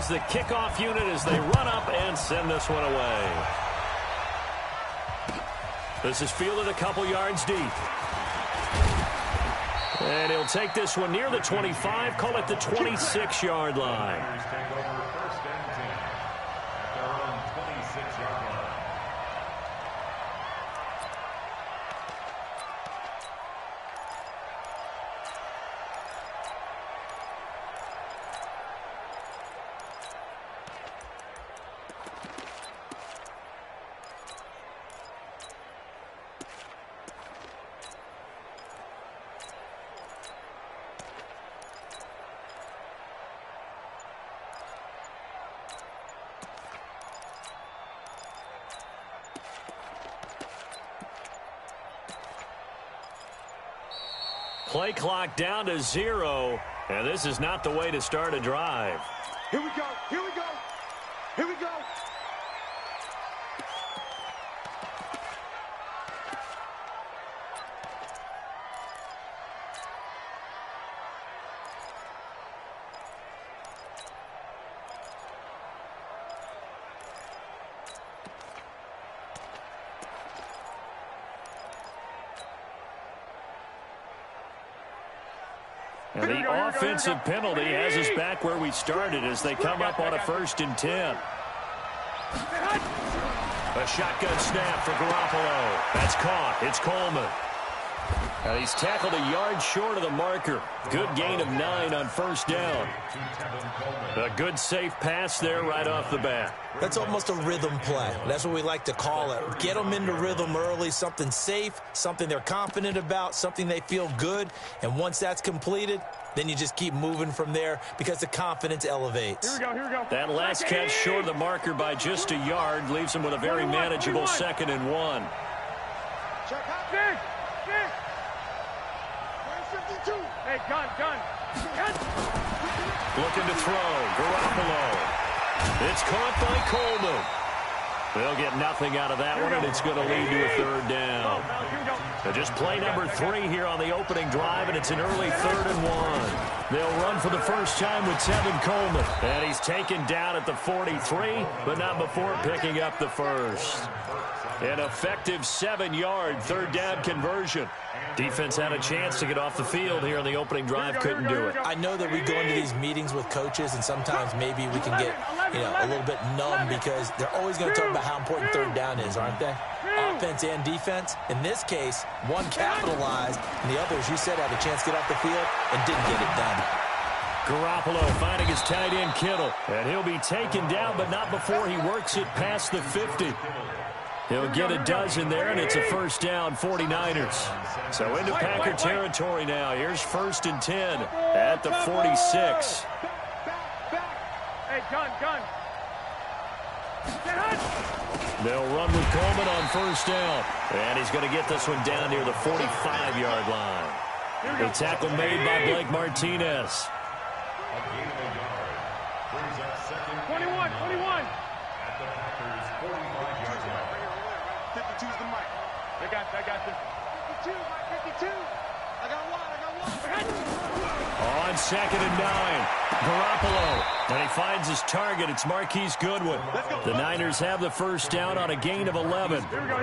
is the kickoff unit as they run up and send this one away. This is fielded a couple yards deep. And he'll take this one near the 25, call it the 26-yard line. Play clock down to 0, and this is not the way to start a drive. Here we go, here we go, here we go. And the offensive penalty has us back where we started as they come up on a 1st and 10. A shotgun snap for Garoppolo. That's caught. It's Coleman. And he's tackled a yard short of the marker. Good gain of 9 on 1st down. A good safe pass there right off the bat. That's almost a rhythm play. That's what we like to call it. Get them into rhythm early, something safe, something they're confident about, something they feel good. And once that's completed, then you just keep moving from there because the confidence elevates. Here we go, here we go. That last catch short of the marker by just a yard leaves him with a very manageable 2nd and 1. Check out. Big. Hey, gun. Looking to throw. Garoppolo. It's caught by Coleman. They'll get nothing out of that one, and it's going to lead to a 3rd down. So just play number 3 here on the opening drive, and it's an early 3rd and 1. They'll run for the first time with Tevin Coleman. And he's taken down at the 43, but not before picking up the first. An effective 7-yard 3rd down conversion. Defense had a chance to get off the field here on the opening drive, couldn't do it. I know that we go into these meetings with coaches, and sometimes maybe we can get, a little bit numb because they're always going to talk about how important 3rd down is, aren't they? Offense and defense. In this case, one capitalized, and the other, as you said, had a chance to get off the field and didn't get it done. Garoppolo finding his tight end Kittle, and he'll be taken down, but not before he works it past the 50. He'll get a dozen there, and it's a 1st down, 49ers. So into Packer territory now. Here's 1st and 10 at the 46. Hey, gun. They'll run with Coleman on 1st down. And he's going to get this one down near the 45-yard line. The tackle made by Blake Martinez. 21. 52's the mic. I got this. 52, Mike, 52. I got one. On 2nd and 9. Garoppolo. And he finds his target. It's Marquise Goodwin. The Niners have the 1st down on a gain of 11. Here we go.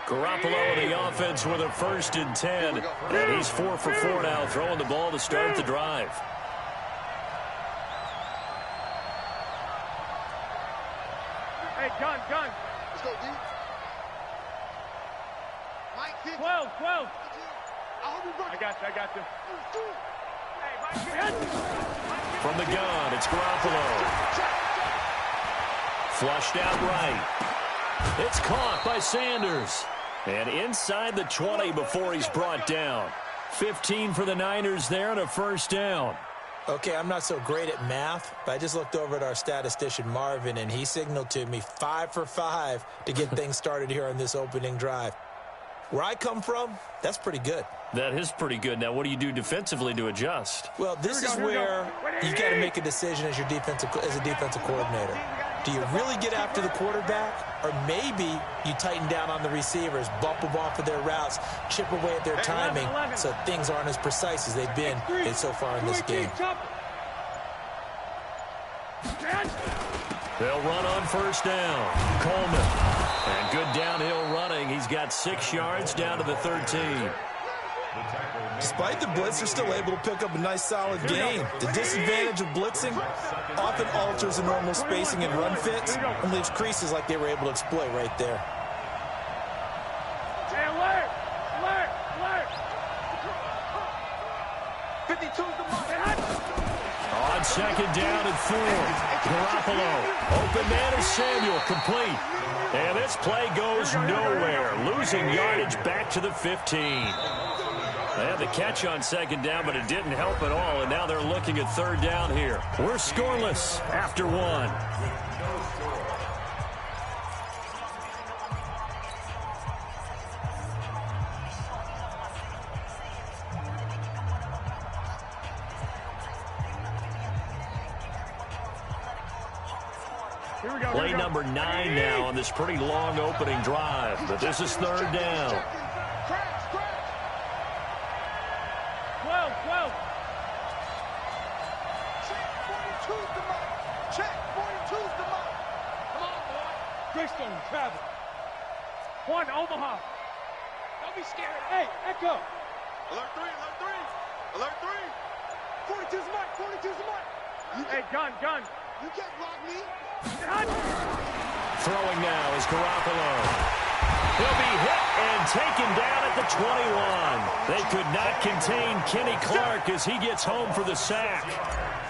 Garoppolo and the offense with a 1st and 10. And he's 4 for 4 now, throwing the ball to start the drive. Hey, gun. Let's go, D. 12. I got this. From the gun, it's Garoppolo. Flushed out right. It's caught by Sanders. And inside the 20 before he's brought down. 15 for the Niners there and a 1st down. Okay, I'm not so great at math, but I just looked over at our statistician, Marvin, and he signaled to me 5 for 5 to get things started here on this opening drive. Where I come from, that's pretty good. That is pretty good. Now, what do you do defensively to adjust? Well, this is where you've got to make a decision as a defensive coordinator. Do you really get after the quarterback, or maybe you tighten down on the receivers, bump them off of their routes, chip away at their timing so things aren't as precise as they've been so far in this game? They'll run on first down. Coleman. And good downhill running. He's got 6 yards down to the 13. Despite the blitz, they're still able to pick up a nice, solid gain. The disadvantage of blitzing often alters the normal spacing and run fits and leaves creases like they were able to exploit right there. Hey, alert! Alert! Alert! 52's the mark. On second down and 4. Garoppolo. Open man is Samuel. Complete. And this play goes nowhere. Losing yardage back to the 15. They had the catch on second down, but it didn't help at all. And now they're looking at third down here. We're scoreless after 1. Play number 9 now on this pretty long opening drive. But this is third down. 12, 12. Check 42's the mark. Check 42's the mark. Come on, boy. Greystone, travel. 1, Omaha. Don't be scared. Hey, Echo. Alert 3, alert 3. Alert 3. 42's the mark. 42's the mark. Hey, gun. You can't block me. Throwing now is Garoppolo. He'll be hit and taken down at the 21. They could not contain Kenny Clark as he gets home for the sack.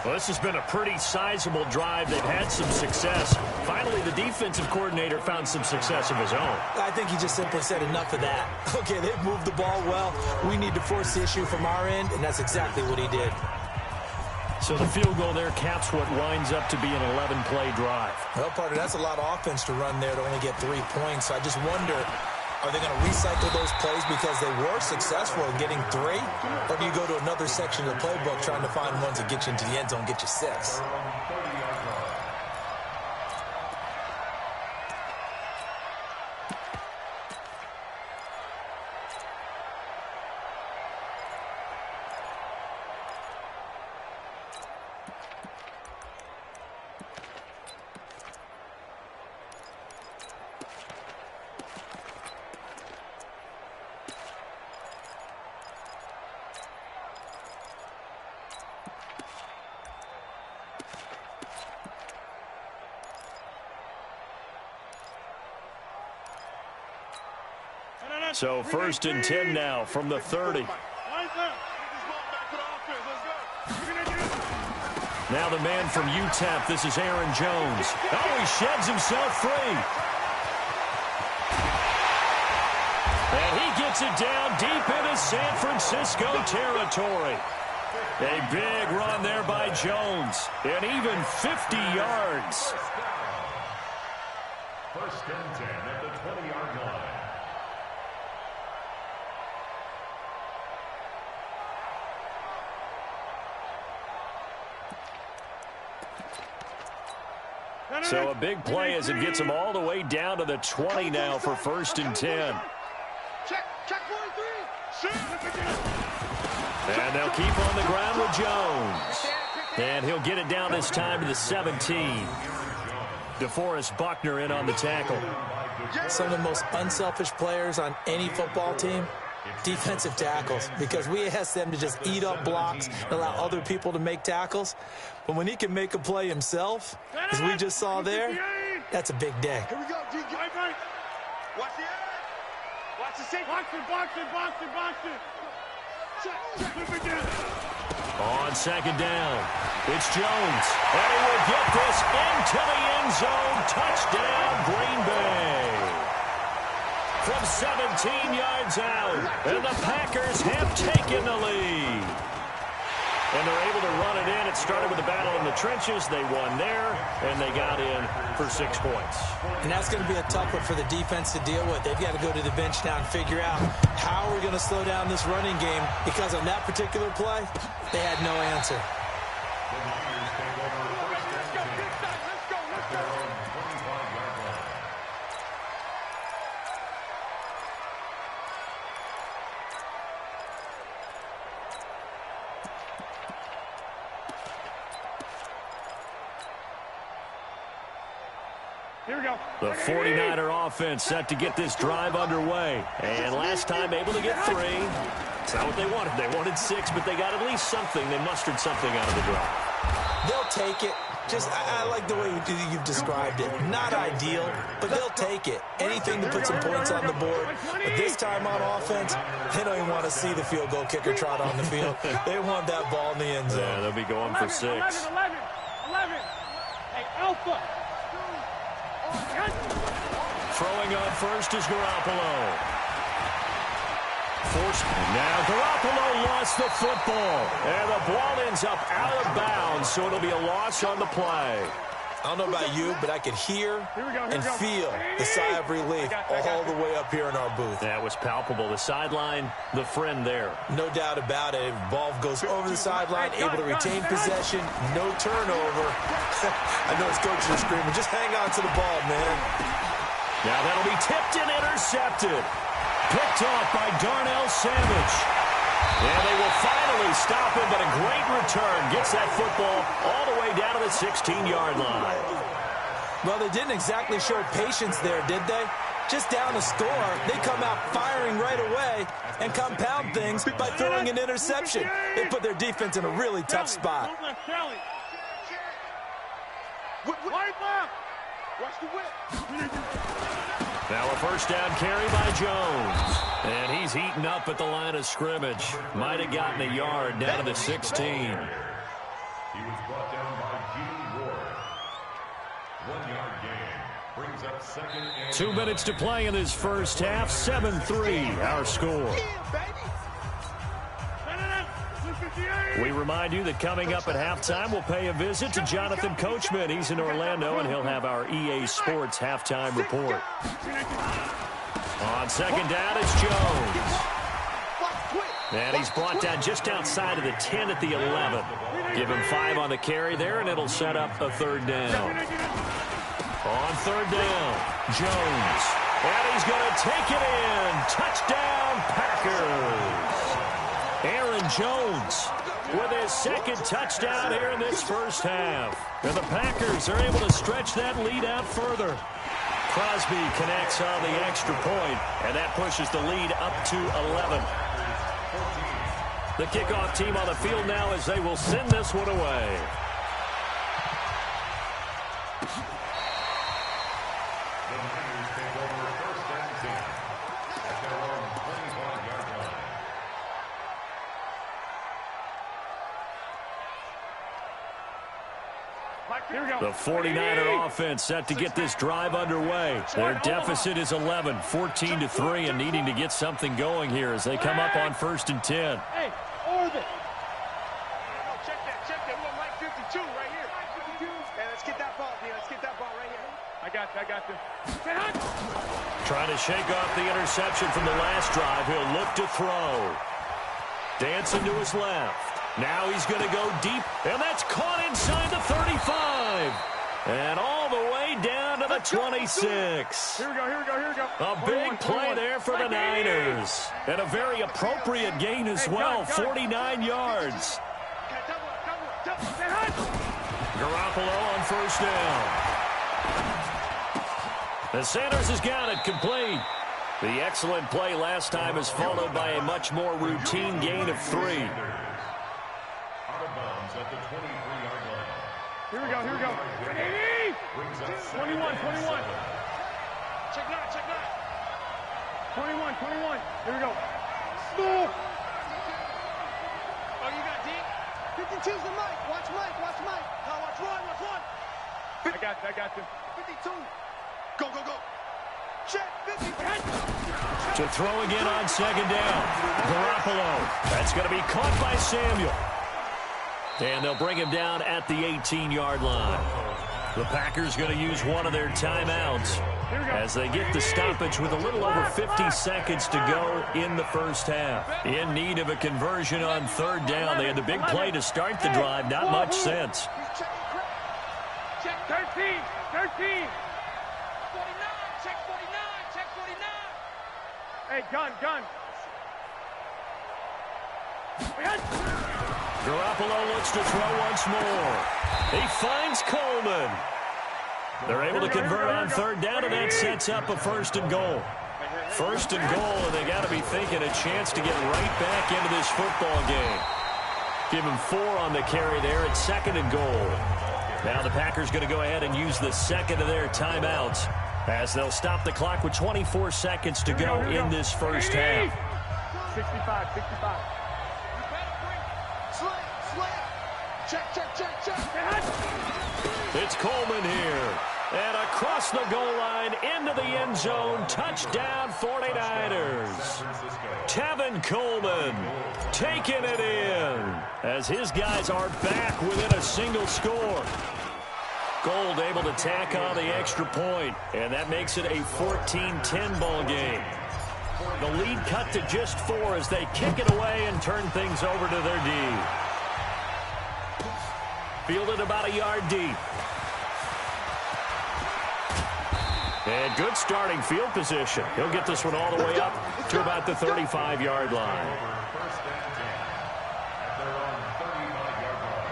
Well, this has been a pretty sizable drive. They've had some success. Finally, the defensive coordinator found some success of his own. I think he just simply said enough of that. Okay, they've moved the ball well. We need to force the issue from our end, and that's exactly what he did. So the field goal there caps what winds up to be an 11-play drive. Well, partner, that's a lot of offense to run there to only get 3 points. I just wonder, are they going to recycle those plays because they were successful in getting 3? Or do you go to another section of the playbook trying to find ones that get you into the end zone, get you 6? So first and 10 now from the 30. Now the man from UTEP, this is Aaron Jones. Oh, he sheds himself free. And he gets it down deep into San Francisco territory. A big run there by Jones. And even 50 yards. First and 10 at the 20-yard line. So a big play as it gets them all the way down to the 20 now for first and 10. Check 43. And they'll keep on the ground with Jones. And he'll get it down this time to the 17. DeForest Buckner in on the tackle. Some of the most unselfish players on any football team, defensive tackles, because we ask them to just eat up blocks and allow other people to make tackles. But when he can make a play himself, as we just saw there, that's a big day. Here we go, D. Watch the edge. Watch the safety. Box it. Check. On second down, it's Jones. And he will get this into the end zone. Touchdown, Green Bay. From 17 yards out, and the Packers have taken the lead. And they're able to run it in. It started with a battle in the trenches. They won there, and they got in for 6 points. And that's going to be a tough one for the defense to deal with. They've got to go to the bench now and figure out how we're going to slow down this running game, because on that particular play, they had no answer. Here we go. The 49er offense set to get this drive underway. And last time able to get 3. It's not what they wanted. They wanted 6, but they got at least something. They mustered something out of the drive. They'll take it. Just, I like the way you've described it. Not ideal, but they'll take it. Anything to put some points on the board. But this time on offense, they don't even want to see the field goal kicker trot on the field. They want that ball in the end zone. Yeah, they'll be going for 6. 11. Hey, Alpha. Throwing on first is Garoppolo. Now Garoppolo lost the football. And the ball ends up out of bounds, so it'll be a loss on the play. I don't know about you, but I could hear and feel the sigh of relief all the way up here in our booth. That was palpable. The sideline, the friend there. No doubt about it. Ball goes over the sideline, able to retain possession, no turnover. I know his coaches are screaming, just hang on to the ball, man. Now that'll be tipped and intercepted. Picked off by Darnell Savage. And they will finally stop him, but a great return. Gets that football all the way down to the 16-yard line. Well, they didn't exactly show patience there, did they? Just down a score, they come out firing right away and compound things by throwing an interception. They put their defense in a really tough spot. Wide left. Watch the whip. Now a first down carry by Jones. And he's heating up at the line of scrimmage. Might have gotten a yard down to the 16. He was brought down by Gene Ward. 1-yard gain. Brings up second and 2 minutes to play in this first half. 7-3 our score. We remind you that coming up at halftime, we'll pay a visit to Jonathan Coachman. He's in Orlando, and he'll have our EA Sports halftime report. On second down, it's Jones. And he's brought down just outside of the 10 at the 11. Give him 5 on the carry there, and it'll set up a third down. On third down, Jones. And he's going to take it in. Touchdown, Packers. Aaron Jones with his second touchdown here in this first half. And the Packers are able to stretch that lead out further. Crosby connects on the extra point, and that pushes the lead up to 11. The kickoff team on the field now as they will send this one away. The 49er offense set to get this drive underway. Their deficit is 11, 14-3, and needing to get something going here as they come up on 1st and 10. Hey, orbit. Check that. We want Mike 52 right here. Hey, let's get that ball, D. Let's get that ball right here. I got this. Trying to shake off the interception from the last drive. He'll look to throw. Dancing to his left. Now he's going to go deep, and that's caught inside the 35. And all the way down to the 26. Here we go. A big play there for the Niners. And a very appropriate gain as well, 49 yards. Garoppolo on first down. And Sanders has got it complete. The excellent play last time is followed by a much more routine gain of 3. at the 23-yard line. Here we go. 21. Check that. 21. Here we go. Move. Oh, you got deep? 52's the Mike. Watch Mike. No, watch Ron. I got you. 52. Go. Check. 50. To throw again on second down. Garoppolo. That's going to be caught by Samuel. And they'll bring him down at the 18-yard line. The Packers going to use one of their timeouts as they get the stoppage with a little over 50 seconds to go in the first half. In need of a conversion on third down. They had the big play to start the drive. Not much sense. Check 13. 49. Check 49. Hey, gun. Garoppolo looks to throw once more. He finds Coleman. They're able to convert on third down, and that sets up a first and goal. First and goal, and they got to be thinking a chance to get right back into this football game. Give him 4 on the carry there at second and goal. Now the Packers going to go ahead and use the second of their timeouts as they'll stop the clock with 24 seconds to go in this first half. 65, 65. Check. It's Coleman here. And across the goal line into the end zone. Touchdown 49ers. Tevin Coleman taking it in as his guys are back within a single score. Gold able to tack on the extra point, and that makes it a 14-10 ball game. The lead cut to just 4 as they kick it away and turn things over to their D. Fielded about a yard deep. And good starting field position. He'll get this one all the way up to about the 35-yard line. First and 10 at their own 35-yard line.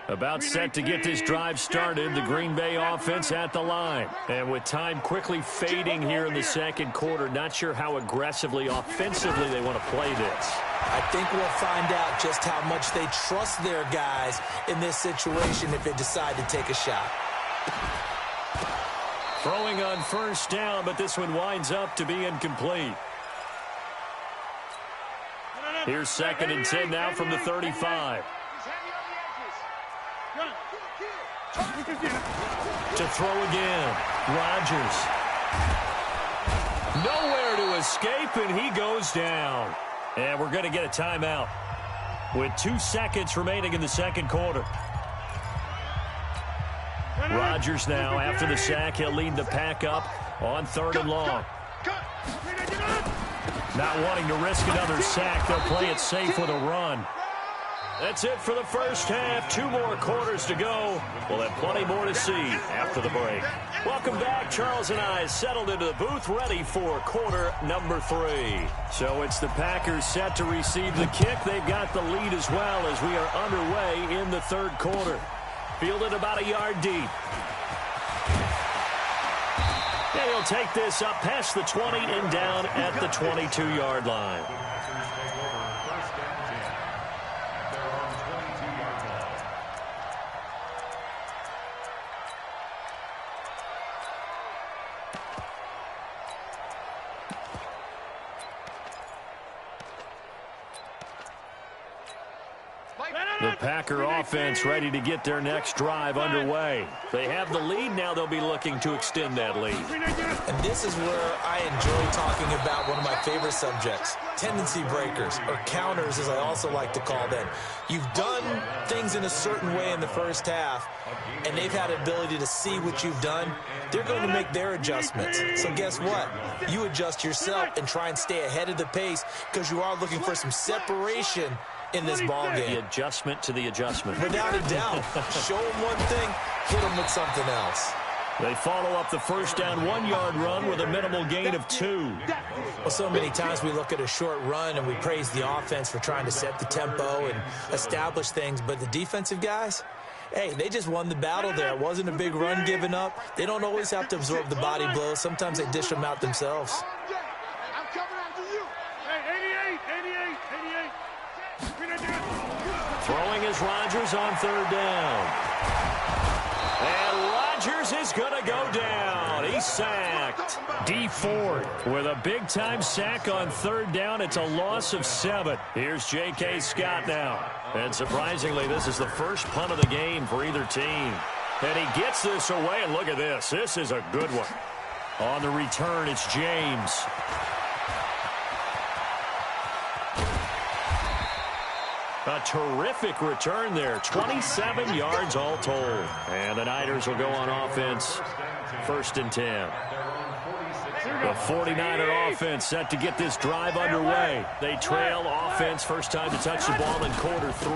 About set to get this drive started, the Green Bay offense at the line. And with time quickly fading here in the second quarter, not sure how aggressively, offensively they want to play this. I think we'll find out just how much they trust their guys in this situation if they decide to take a shot. Throwing on first down, but this one winds up to be incomplete. Here's second and 10 now from the 35. To throw again. Rodgers. Nowhere to escape, and he goes down. And we're going to get a timeout with 2 seconds remaining in the second quarter. Rodgers now, after the sack, he'll lead the pack up on third and long. Not wanting to risk another sack, they'll play it safe with a run. That's it for the first half. 2 more quarters to go. We'll have plenty more to see after the break. Welcome back. Charles and I settled into the booth, ready for quarter number 3. So it's the Packers set to receive the kick. They've got the lead as well as we are underway in the third quarter. Fielded about a yard deep. And he'll take this up past the 20 and down at the 22-yard line. The Packer offense ready to get their next drive underway. They have the lead now. They'll be looking to extend that lead. And this is where I enjoy talking about one of my favorite subjects, tendency breakers, or counters as I also like to call them. You've done things in a certain way in the first half, and they've had the ability to see what you've done. They're going to make their adjustments. So guess what? You adjust yourself and try and stay ahead of the pace because you are looking for some separation in this ball game. The adjustment to the adjustment. Without a doubt. Show them one thing, hit them with something else. They follow up the first down 1-yard run with a minimal gain of 2. Well, so many times we look at a short run and we praise the offense for trying to set the tempo and establish things, but the defensive guys, hey, they just won the battle there. It wasn't a big run given up. They don't always have to absorb the body blows. Sometimes they dish them out themselves. I'm coming after you. Hey, 88. Throwing is Rodgers on third down. And Rodgers is going to go down. He's sacked. D Ford with a big-time sack on third down. It's a loss of 7. Here's J.K. Scott now. And surprisingly, this is the first punt of the game for either team. And he gets this away, and look at this. This is a good one. On the return, it's James. A terrific return there. 27 yards all told. And the Niners will go on offense. First and 10. The 49er offense set to get this drive underway. They trail offense, first time to touch the ball in quarter 3,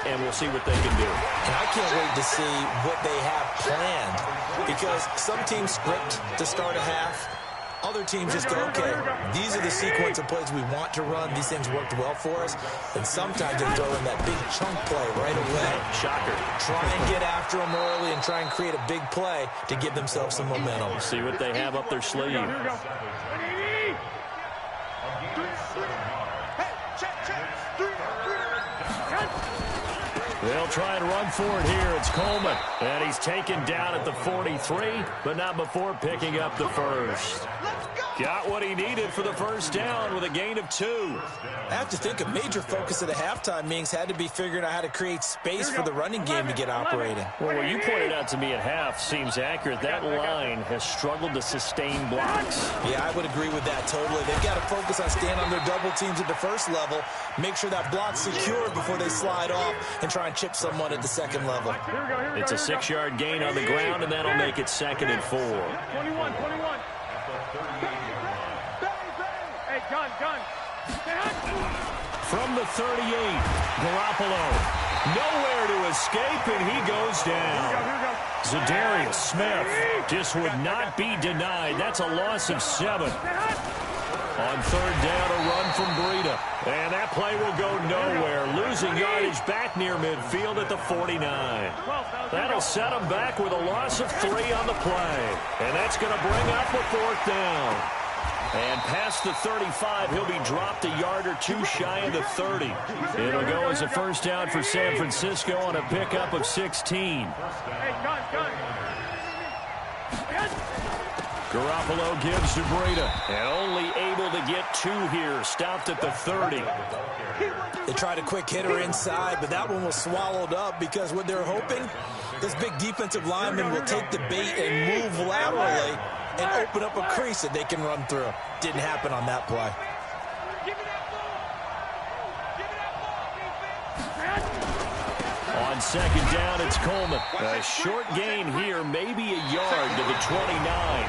and we'll see what they can do. And I can't wait to see what they have planned, because some teams script to start a half. Other teams just go, okay, these are the sequence of plays we want to run. These things worked well for us. And sometimes they throw in that big chunk play right away. Shocker. Try and get after them early and try and create a big play to give themselves some momentum. See what they have up their sleeve. They'll try and run for it here. It's Coleman. And he's taken down at the 43, but not before picking up the first. Got what he needed for the first down with a gain of 2. I have to think a major focus of the halftime meetings had to be figuring out how to create space for the running game to get operating. Well, what you pointed out to me at half seems accurate. That line has struggled to sustain blocks. Yeah, I would agree with that totally. They've got to focus on staying on their double teams at the first level, make sure that block's secure before they slide off, and try and chip someone at the second level. It's a 6-yard gain on the ground, and that'll make it 2nd and 4. 21. Hey, gun. From the 38, Garoppolo. Nowhere to escape, and he goes down. Zadarius Smith just would not be denied. That's a loss of 7. On 3rd down, a run from Breida. And that play will go nowhere. Losing yardage back near midfield at the 49. That'll set him back with a loss of 3 on the play. And that's going to bring up a 4th down. And past the 35, he'll be dropped a yard or 2 shy of the 30. It'll go as a first down for San Francisco on a pickup of 16. Garoppolo gives to Breida, and only able to get 2 here, stopped at the 30. They tried a quick hitter inside, but that one was swallowed up because what they're hoping, this big defensive lineman will take the bait and move laterally and open up a crease that they can run through. Didn't happen on that play. On 2nd down, it's Coleman. A short gain here, maybe a yard to the 29.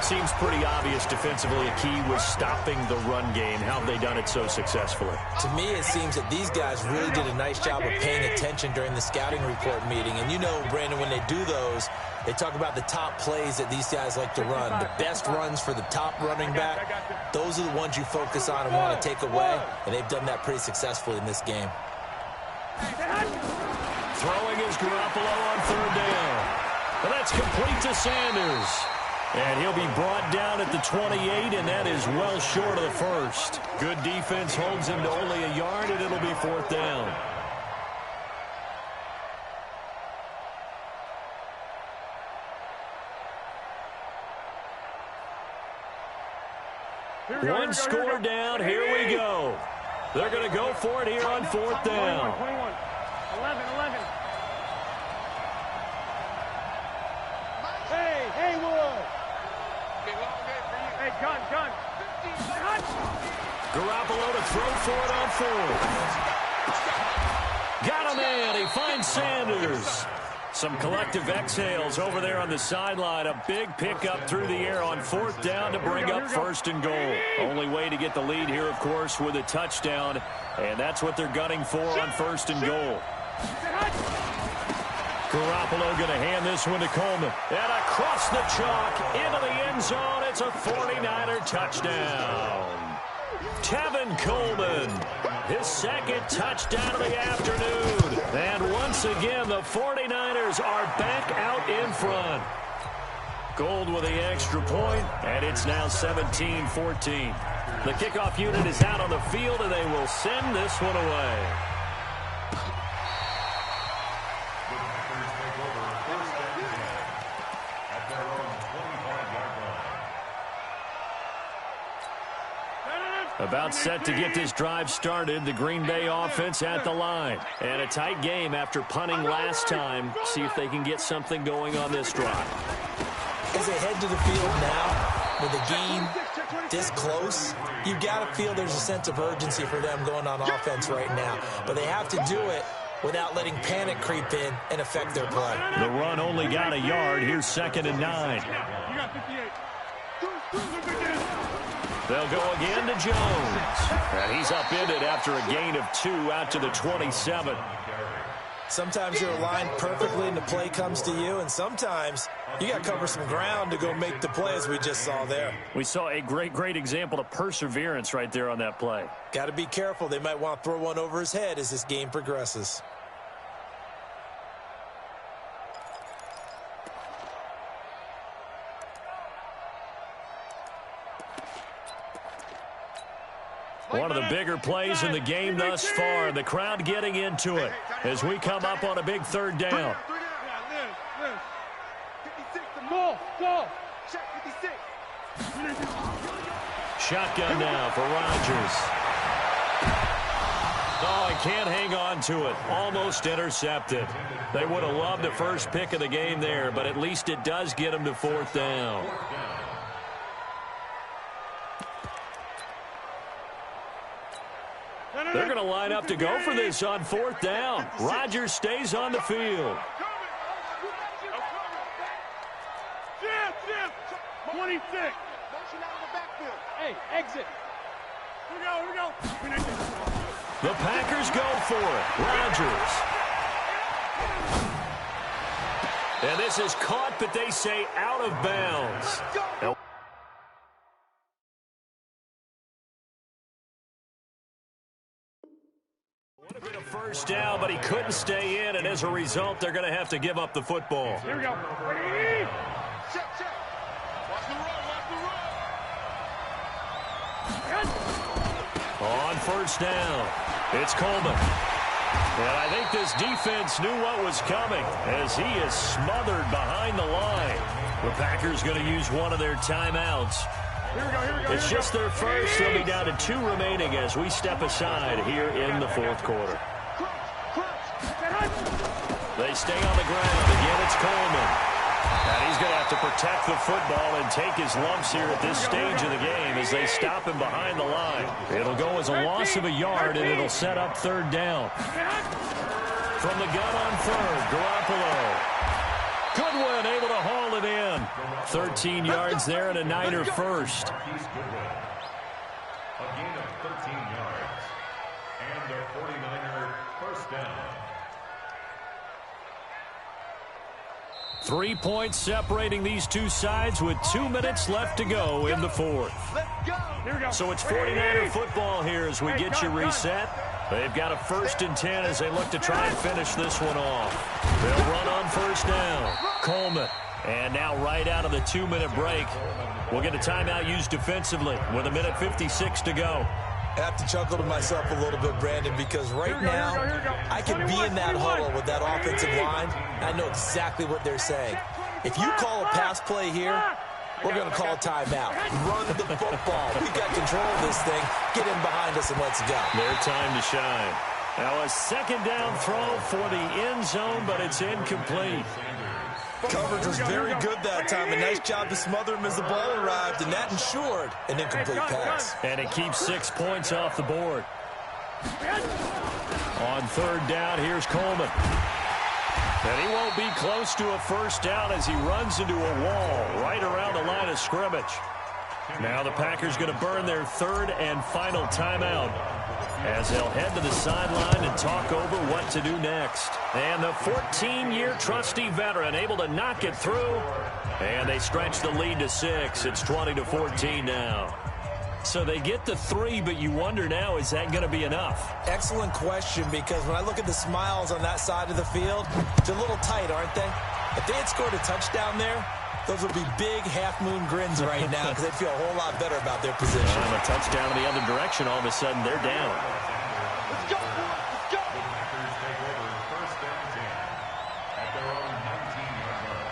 Seems pretty obvious defensively a key was stopping the run game. How have they done it so successfully? To me, it seems that these guys really did a nice job of paying attention during the scouting report meeting. And you know, Brandon, when they do those, they talk about the top plays that these guys like to run. The best runs for the top running back, those are the ones you focus on and want to take away. And they've done that pretty successfully in this game. Throwing is Garoppolo on 3rd down. And that's complete to Sanders. And he'll be brought down at the 28, and that is well short of the first. Good defense holds him to only a yard, and it'll be 4th down. One score down, here we go. They're going to go for it here on 4th down. 21. 11. Hey, Haywood. Hey, gun. Garoppolo to throw for it on 4th. Got a man. He finds Sanders. Some collective exhales over there on the sideline. A big pickup through the air on 4th down to bring up 1st and goal. Only way to get the lead here, of course, with a touchdown. And that's what they're gunning for on 1st and goal. Garoppolo going to hand this one to Coleman. And across the chalk into the end zone. It's a 49er touchdown. Tevin Coleman, his 2nd touchdown of the afternoon. And once again, the 49ers are back out in front. Gold with the extra point, and it's now 17-14. The kickoff unit is out on the field, and they will send this one away. About set to get this drive started. The Green Bay offense at the line. And a tight game after punting last time. See if they can get something going on this drive. As they head to the field now, with the game this close, you've got to feel there's a sense of urgency for them going on offense right now. But they have to do it without letting panic creep in and affect their play. The run only got a yard. Here's 2nd and 9. You got 58. They'll go again to Jones. And he's upended after a gain of 2 out to the 27. Sometimes you're aligned perfectly and the play comes to you, and sometimes you got to cover some ground to go make the play, as we just saw there. We saw a great example of perseverance right there on that play. Got to be careful. They might want to throw one over his head as this game progresses. One of the bigger plays in the game thus far. The crowd getting into it as we come up on a big 3rd down. Shotgun now for Rodgers. Oh, he can't hang on to it. Almost intercepted. They would have loved the first pick of the game there, but at least it does get them to 4th down. They're going to line up to go for this on 4th down. Rodgers stays on the field. 26. Hey, exit. Here we go. The Packers go for it. Rodgers. And this is caught, but they say out of bounds. Now, would have been a first down, but he couldn't stay in, and as a result, they're going to have to give up the football. Here we go. Check. Watch the run. On 1st down, it's Coleman. And I think this defense knew what was coming as he is smothered behind the line. The Packers going to use one of their timeouts. Here we go. It's just their first. They'll be down to 2 remaining as we step aside here in the 4th quarter. They stay on the ground. Again, it's Coleman. And he's going to have to protect the football and take his lumps here at this stage of the game as they stop him behind the line. It'll go as a loss of a yard, and it'll set up 3rd down. From the gun on 3rd, Garoppolo. Goodwin able to haul it in. 13 yards there and a Niner first. A gain of 13 yards. And a 49er first down. 3 points separating these two sides with 2 minutes left to go in the 4th. Here we go. So it's 49er football here as we get you reset. They've got a 1st and 10 as they look to try and finish this one off. They'll run on 1st down. Coleman. And now right out of the 2-minute break, we'll get a timeout used defensively with 1:56 to go. I have to chuckle to myself a little bit, Brandon, because right now I could be in that huddle with that offensive line. I know exactly what they're saying. If you call a pass play here, we're going to call a timeout. Run the football. We've got control of this thing. Get in behind us and let's go. Their time to shine. Now a 2nd down throw for the end zone, but it's incomplete. Coverage was very good that time. A nice job to smother him as the ball arrived, and that ensured an incomplete pass. And it keeps 6 points off the board. On 3rd down, here's Coleman. And he won't be close to a first down as he runs into a wall right around the line of scrimmage. Now the Packers going to burn their 3rd and final timeout as they'll head to the sideline and talk over what to do next. And the 14-year trusty veteran able to knock it through. And they stretch the lead to 6. It's 20-14 now. So they get the 3, but you wonder now, is that going to be enough? Excellent question, because when I look at the smiles on that side of the field, they're a little tight, aren't they? If they had scored a touchdown there, those would be big half-moon grins right now because they'd feel a whole lot better about their position. And a touchdown in the other direction, all of a sudden they're down. Let's go. The Packers take over 1st and 10 at their own 19-yard line.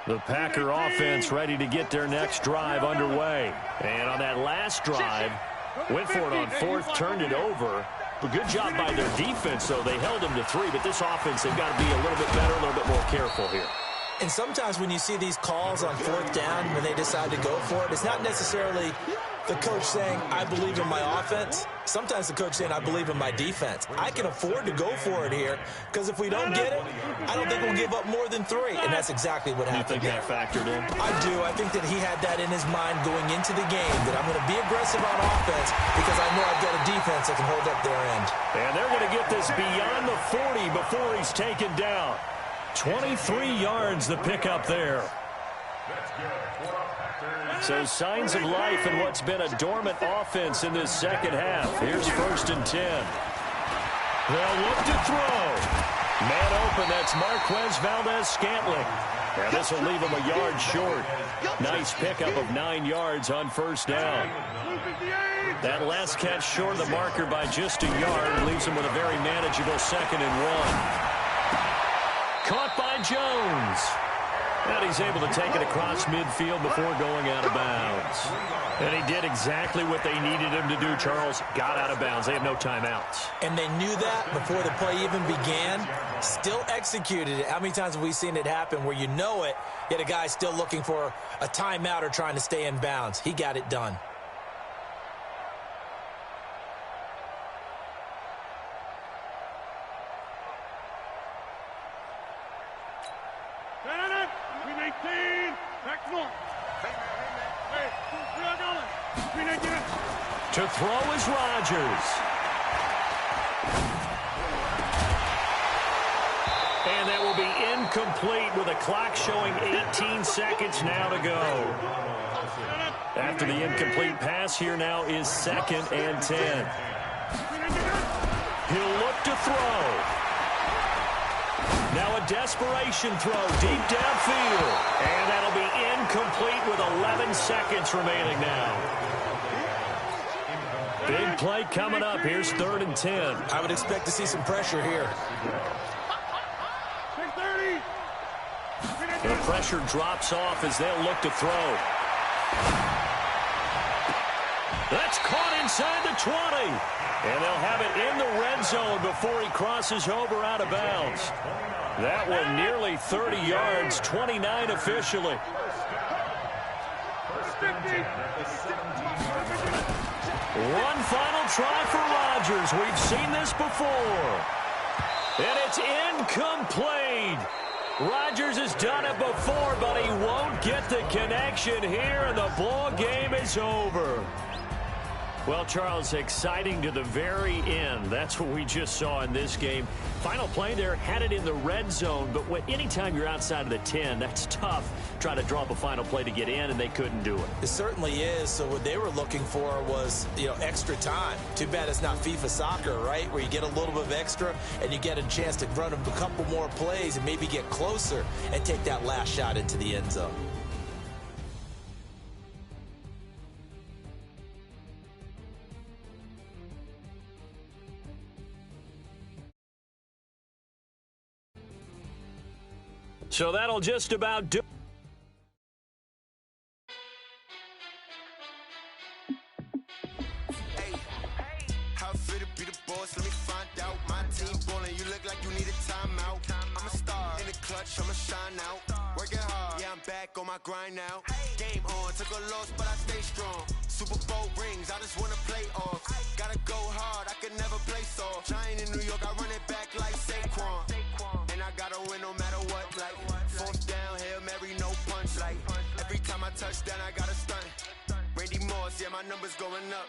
The Packer offense ready to get their next drive underway. And on that last drive, went for it on 4th, turned it over. A good job by their defense, though. They held them to 3, but this offense, they've got to be a little bit better, a little bit more careful here. And sometimes when you see these calls on fourth down, when they decide to go for it, it's not necessarily the coach saying, I believe in my offense. Sometimes the coach saying, I believe in my defense. I can afford to go for it here because if we don't get it, I don't think we'll give up more than 3. And that's exactly what happened. You think that factored in? I do. I think that he had that in his mind going into the game, that I'm going to be aggressive on offense because I know I've got a defense that can hold up their end. And they're going to get this beyond the 40 before he's taken down. 23 yards the pickup there. So signs of life in what's been a dormant offense in this second half. Here's 1st and 10. They'll look to throw. Man open, that's Marquez Valdez-Scantling. And this will leave him a yard short. Nice pickup of 9 yards on 1st down. That last catch short of the marker by just a yard leaves him with a very manageable 2nd and 1. Caught by Jones. And he's able to take it across midfield before going out of bounds. And he did exactly what they needed him to do, Charles. Got out of bounds. They have no timeouts. And they knew that before the play even began. Still executed it. How many times have we seen it happen where you know it, yet a guy's still looking for a timeout or trying to stay in bounds? He got it done. To throw is Rodgers. And that will be incomplete with a clock showing 18 seconds now to go. After the incomplete pass, here now is 2nd and 10. He'll look to throw. Now a desperation throw deep downfield. And that'll be incomplete with 11 seconds remaining now. Big play coming up. Here's 3rd and 10. I would expect to see some pressure here. The pressure drops off as they'll look to throw. That's caught inside the 20. And they'll have it in the red zone before he crosses over out of bounds. That one nearly 30 yards, 29 officially. One final try for Rodgers. We've seen this before. And it's incomplete. Rodgers has done it before, but he won't get the connection here, and the ball game is over. Well, Charles, exciting to the very end. That's what we just saw in this game. Final play there, had it in the red zone, but anytime you're outside of the 10, that's tough. Try to draw up a final play to get in, and they couldn't do it. It certainly is. So what they were looking for was, extra time. Too bad it's not FIFA soccer, right, where you get a little bit of extra and you get a chance to run a couple more plays and maybe get closer and take that last shot into the end zone. So that'll just about do. Hey, how fit to be the boss? Let me find out. My team ballin', you look like you need a timeout. I'm a star in the clutch, I'ma shine out. Working hard, yeah, I'm back on my grind now. Game on, took a loss, but I stay strong. Super Bowl rings, I just wanna play off. Gotta go hard, I could never play soft. Giant in New York, I run it back like Saquon. And I gotta win no matter what, like 4th down, Hail Mary, no punch, like every time I touch down, I gotta stunt. Randy Moss, yeah, my numbers going up.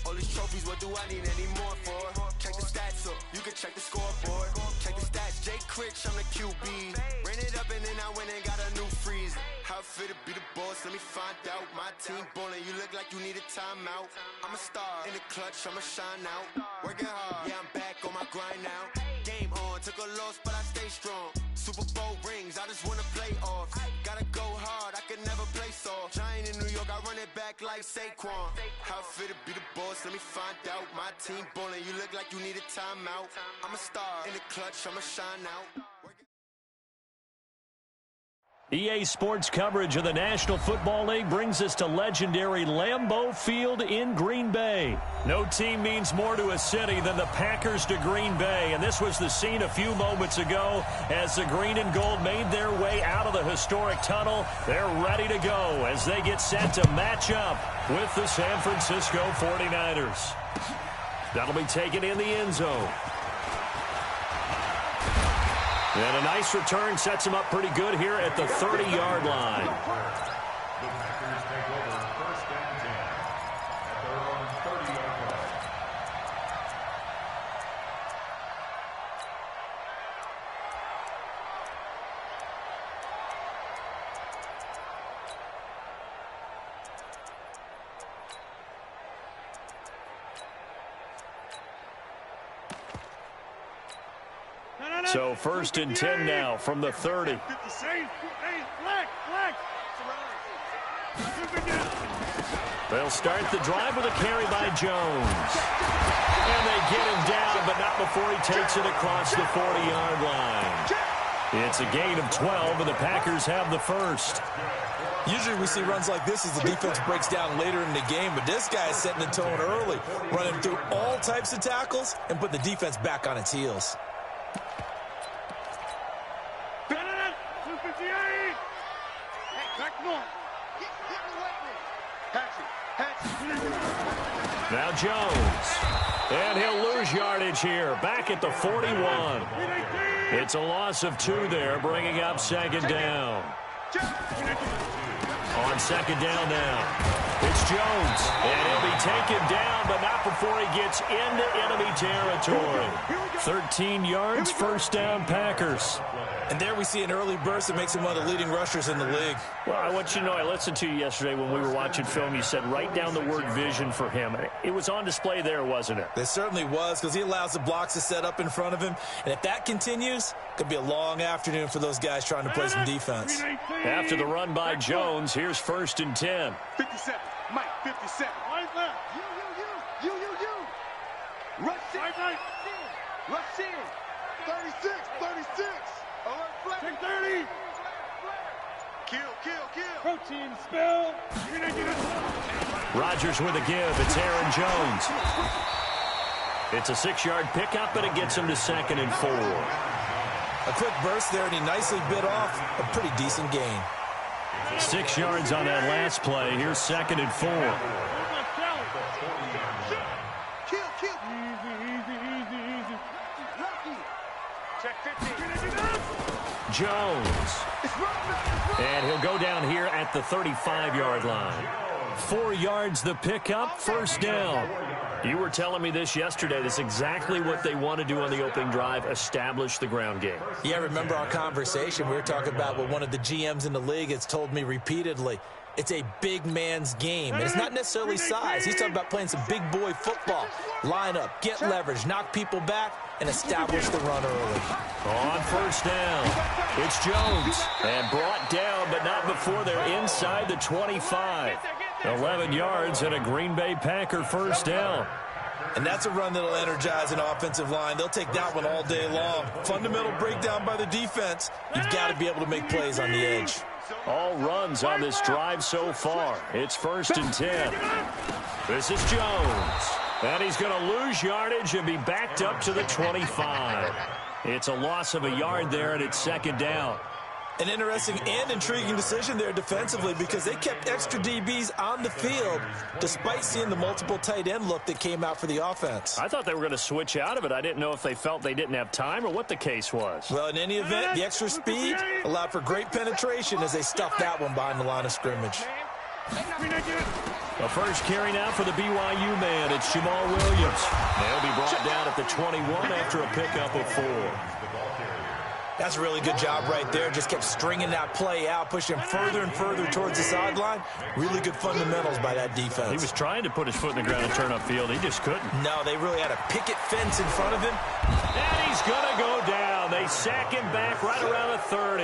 All these trophies, what do I need any more for? Check the stats up, you can check the scoreboard. Check the stats, Jake Critch, I'm the QB. Ran it up and then I went and got a new freeze. How fit to be the boss, let me find out. My team ballin', you look like you need a timeout. I'm a star in the clutch, I'ma shine out. Working hard, yeah, I'm back on my grind now. Game on, took a loss, but I stay strong. Super Bowl rings, I just wanna play off. Gotta go hard, I could never play soft. Giant in New York, I run it back like Saquon. How fit to be the boss, let me find out. My team ballin', you look like you need a timeout. I'm a star in the clutch, I'ma shine out. EA Sports coverage of the National Football League brings us to legendary Lambeau Field in Green Bay. No team means more to a city than the Packers to Green Bay, and this was the scene a few moments ago as the green and gold made their way out of the historic tunnel. They're ready to go as they get set to match up with the San Francisco 49ers. That'll be taken in the end zone. And a nice return sets him up pretty good here at the 30-yard line. The Packers take over first and 10 at their own 30-yard line. So first and 10 now from the 30. They'll start the drive with a carry by Jones. And they get him down, but not before he takes it across the 40-yard line. It's a gain of 12, and the Packers have the first. Usually we see runs like this as the defense breaks down later in the game, but this guy is setting the tone early, running through all types of tackles and putting the defense back on its heels. Now Jones. And he'll lose yardage here. Back at the 41. It's a loss of 2 there, bringing up second down. On second down now, it's Jones. And he'll be taken down, but not before he gets into enemy territory. 13 yards, first down, Packers. And there we see an early burst that makes him one of the leading rushers in the league. Well, I want you to know, I listened to you yesterday when we were watching film. You said write down the word vision for him. It was on display there, wasn't it? It certainly was, because he allows the blocks to set up in front of him. And if that continues, it could be a long afternoon for those guys trying to play some defense. After the run by Jones, here's first and 10. 57. Mike, 57. You. Rush in. Rush in. 36. Alert, flag. Take 30. Kill. Protein spill. Rodgers with a give. It's Aaron Jones. It's a 6-yard pickup, and it gets him to second and 4. A quick burst there, and he nicely bit off a pretty decent gain. 6 yards on that last play. Here's second and 4. Kill. Easy. Check 15. Jones. And he'll go down here at the 35-yard line. 4 yards the pickup, first down. You were telling me this yesterday. That's exactly what they want to do on the opening drive, establish the ground game. Yeah, remember our conversation? We were talking about what one of the GMs in the league has told me repeatedly. It's a big man's game, and it's not necessarily size. He's talking about playing some big boy football. Line up, get leverage, knock people back, and establish the run early. On first down, it's Jones. And brought down, but not before they're inside the 25. 11 yards and a Green Bay Packer first down. And that's a run that'll energize an offensive line. They'll take that one all day long. Fundamental breakdown by the defense. You've got to be able to make plays on the edge. All runs on this drive so far. It's first and 10. This is Jones. And he's going to lose yardage and be backed up to the 25. It's a loss of a yard there, and it's second down. An interesting and intriguing decision there defensively, because they kept extra DBs on the field despite seeing the multiple tight end look that came out for the offense. I thought they were going to switch out of it. I didn't know if they felt they didn't have time or what the case was. Well, in any event, the extra speed allowed for great penetration as they stuffed that one behind the line of scrimmage. The first carry now for the BYU man. It's Jamal Williams. They'll be brought down at the 21 after a pickup of 4. That's a really good job right there. Just kept stringing that play out, pushing him further and further towards the sideline. Really good fundamentals by that defense. He was trying to put his foot in the ground and turn upfield. He just couldn't. No, they really had a picket fence in front of him. And he's going to go down. They sack him back right around the 30.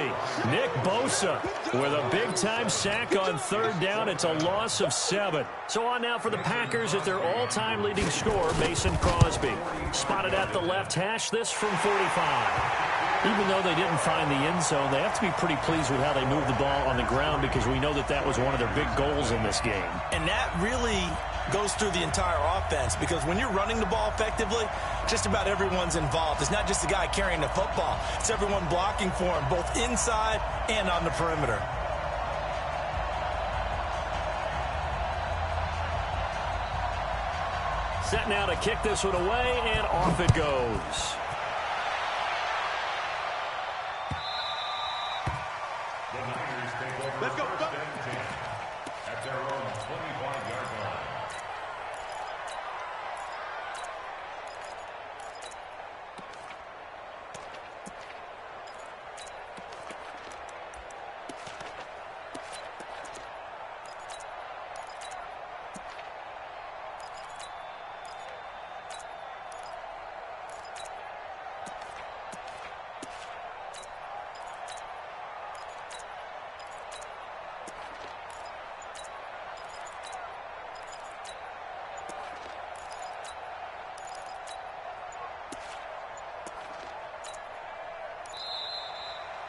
Nick Bosa with a big-time sack on third down. It's a loss of 7. So on now for the Packers at their all-time leading scorer, Mason Crosby. Spotted at the left hash, this from 45. Even though they didn't find the end zone, they have to be pretty pleased with how they moved the ball on the ground because we know that that was one of their big goals in this game. And that really goes through the entire offense because when you're running the ball effectively, just about everyone's involved. It's not just the guy carrying the football. It's everyone blocking for him, both inside and on the perimeter. Set now to kick this one away, and off it goes. The Niners take over. Let's go. At their own 25-yard line.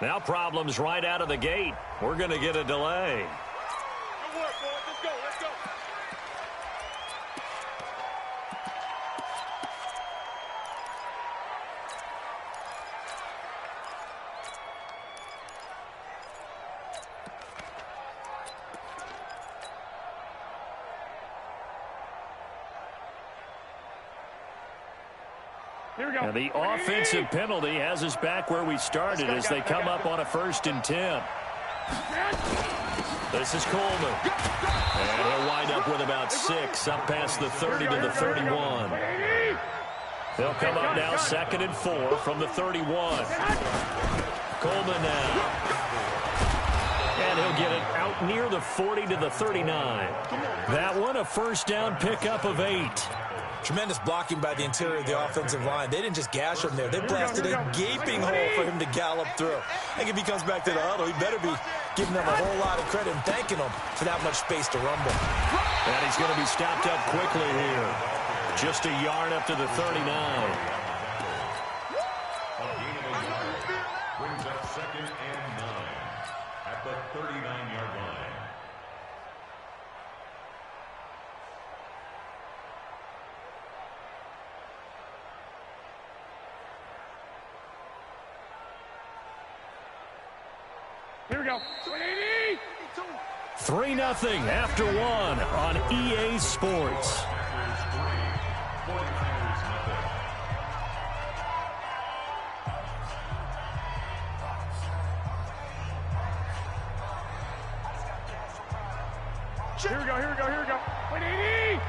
Now problems right out of the gate. We're going to get a delay. Good work, boys. Let's go. Let's go. Here we go. And the offensive penalty has us back where we started as they come up on a 1st and 10. This is Coleman. And he'll wind up with about 6 up past the 30 to the 31. They'll come up now 2nd and 4 from the 31. Coleman now. And he'll get it out near the 40 to the 39. That one a 1st down pickup of 8. Tremendous blocking by the interior of the offensive line. They didn't just gash him there. They blasted a gaping hole for him to gallop through. I think if he comes back to the huddle, he better be giving them a whole lot of credit and thanking them for that much space to rumble. And he's going to be stopped up quickly here. Just a yard up to the 39. A gain of a yard brings up 2nd and 9 at the 39-yard line. Here we go. 3-0 after 1 on EA Sports. Here we go. Here we go. Here we go. 180.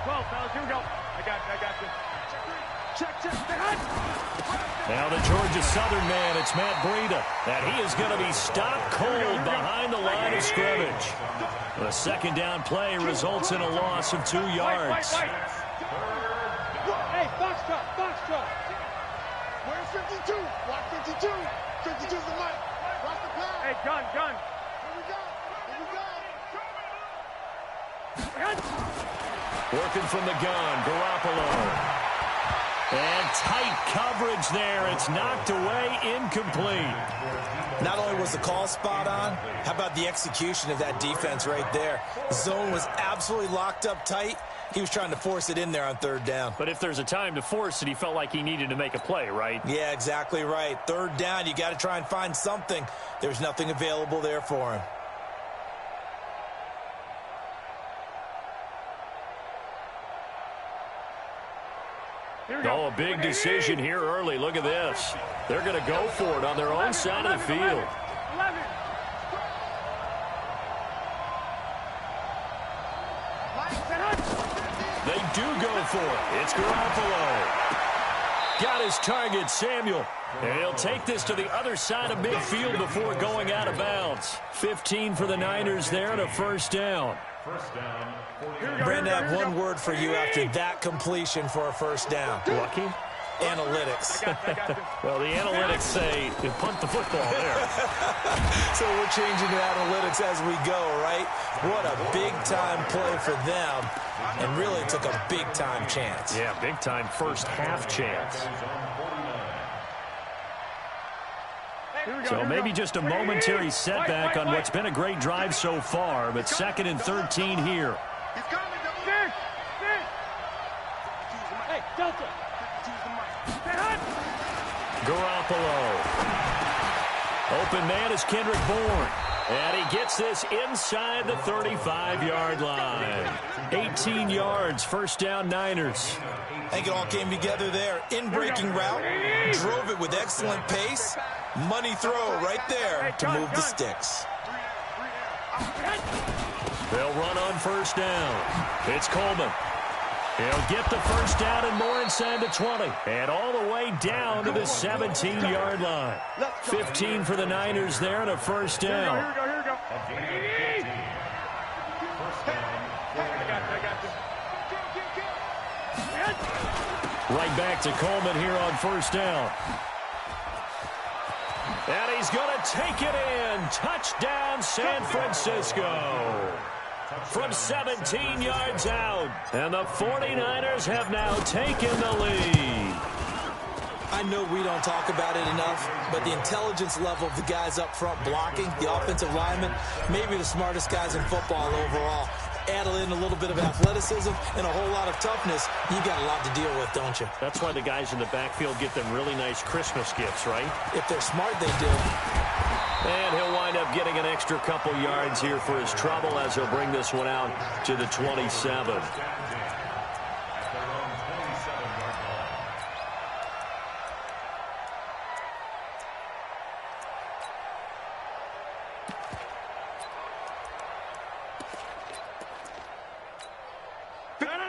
12, fellas. Here we go. I got you. Check. Now the Georgia Southern man, it's Matt Breida. And he is going to be stopped cold behind the line of scrimmage. The 2nd down play results in a loss of 2 yards. Hey, Foxtrot. Where's 52? Watch 52. 52's the mic. Watch the pass. Hey, gun. Here we go. Working from the gun, Garoppolo. And tight coverage there. It's knocked away, incomplete. Not only was the call spot on, how about the execution of that defense right there? The zone was absolutely locked up tight. He was trying to force it in there on 3rd down. But if there's a time to force it, he felt like he needed to make a play, right? Yeah, exactly right. 3rd down, you got to try and find something. There's nothing available there for him. Oh, a big decision here early. Look at this. They're going to go for it on their own side of the field. 11. They do go for it. It's Garoppolo. Got his target, Samuel. And he'll take this to the other side of midfield before going out of bounds. 15 for the Niners there and a 1st down. First down. Brandon, I have one word for you after that completion for a 1st down. Lucky? Analytics. Well, the analytics say to punt the football there. So we're changing to analytics as we go, right? What a big-time play for them, and really took a big-time chance. Yeah, big-time first half chance. So maybe just a momentary setback on what's been a great drive so far, but 2nd and 13 here. Hey, Delta. Garoppolo. Open man is Kendrick Bourne. And he gets this inside the 35-yard line. 18 yards, first down Niners. I think it all came together there. In-breaking route, drove it with excellent pace. Money throw right there to move the sticks. They'll run on first down. It's Coleman. He'll get the first down and more inside the 20. And all the way down to the 17-yard line. 15 for the Niners there and a first down. Here we go. Right back to Coleman here on first down. And he's going to take it in. Touchdown, San Francisco. From 17 yards out. And the 49ers have now taken the lead. I know we don't talk about it enough, but the intelligence level of the guys up front blocking, the offensive linemen, maybe the smartest guys in football overall. Add in a little bit of athleticism and a whole lot of toughness, you got a lot to deal with, don't you? That's why the guys in the backfield get them really nice Christmas gifts, right? If they're smart, they do. And he'll wind up getting an extra couple yards here for his trouble as he'll bring this one out to the 27.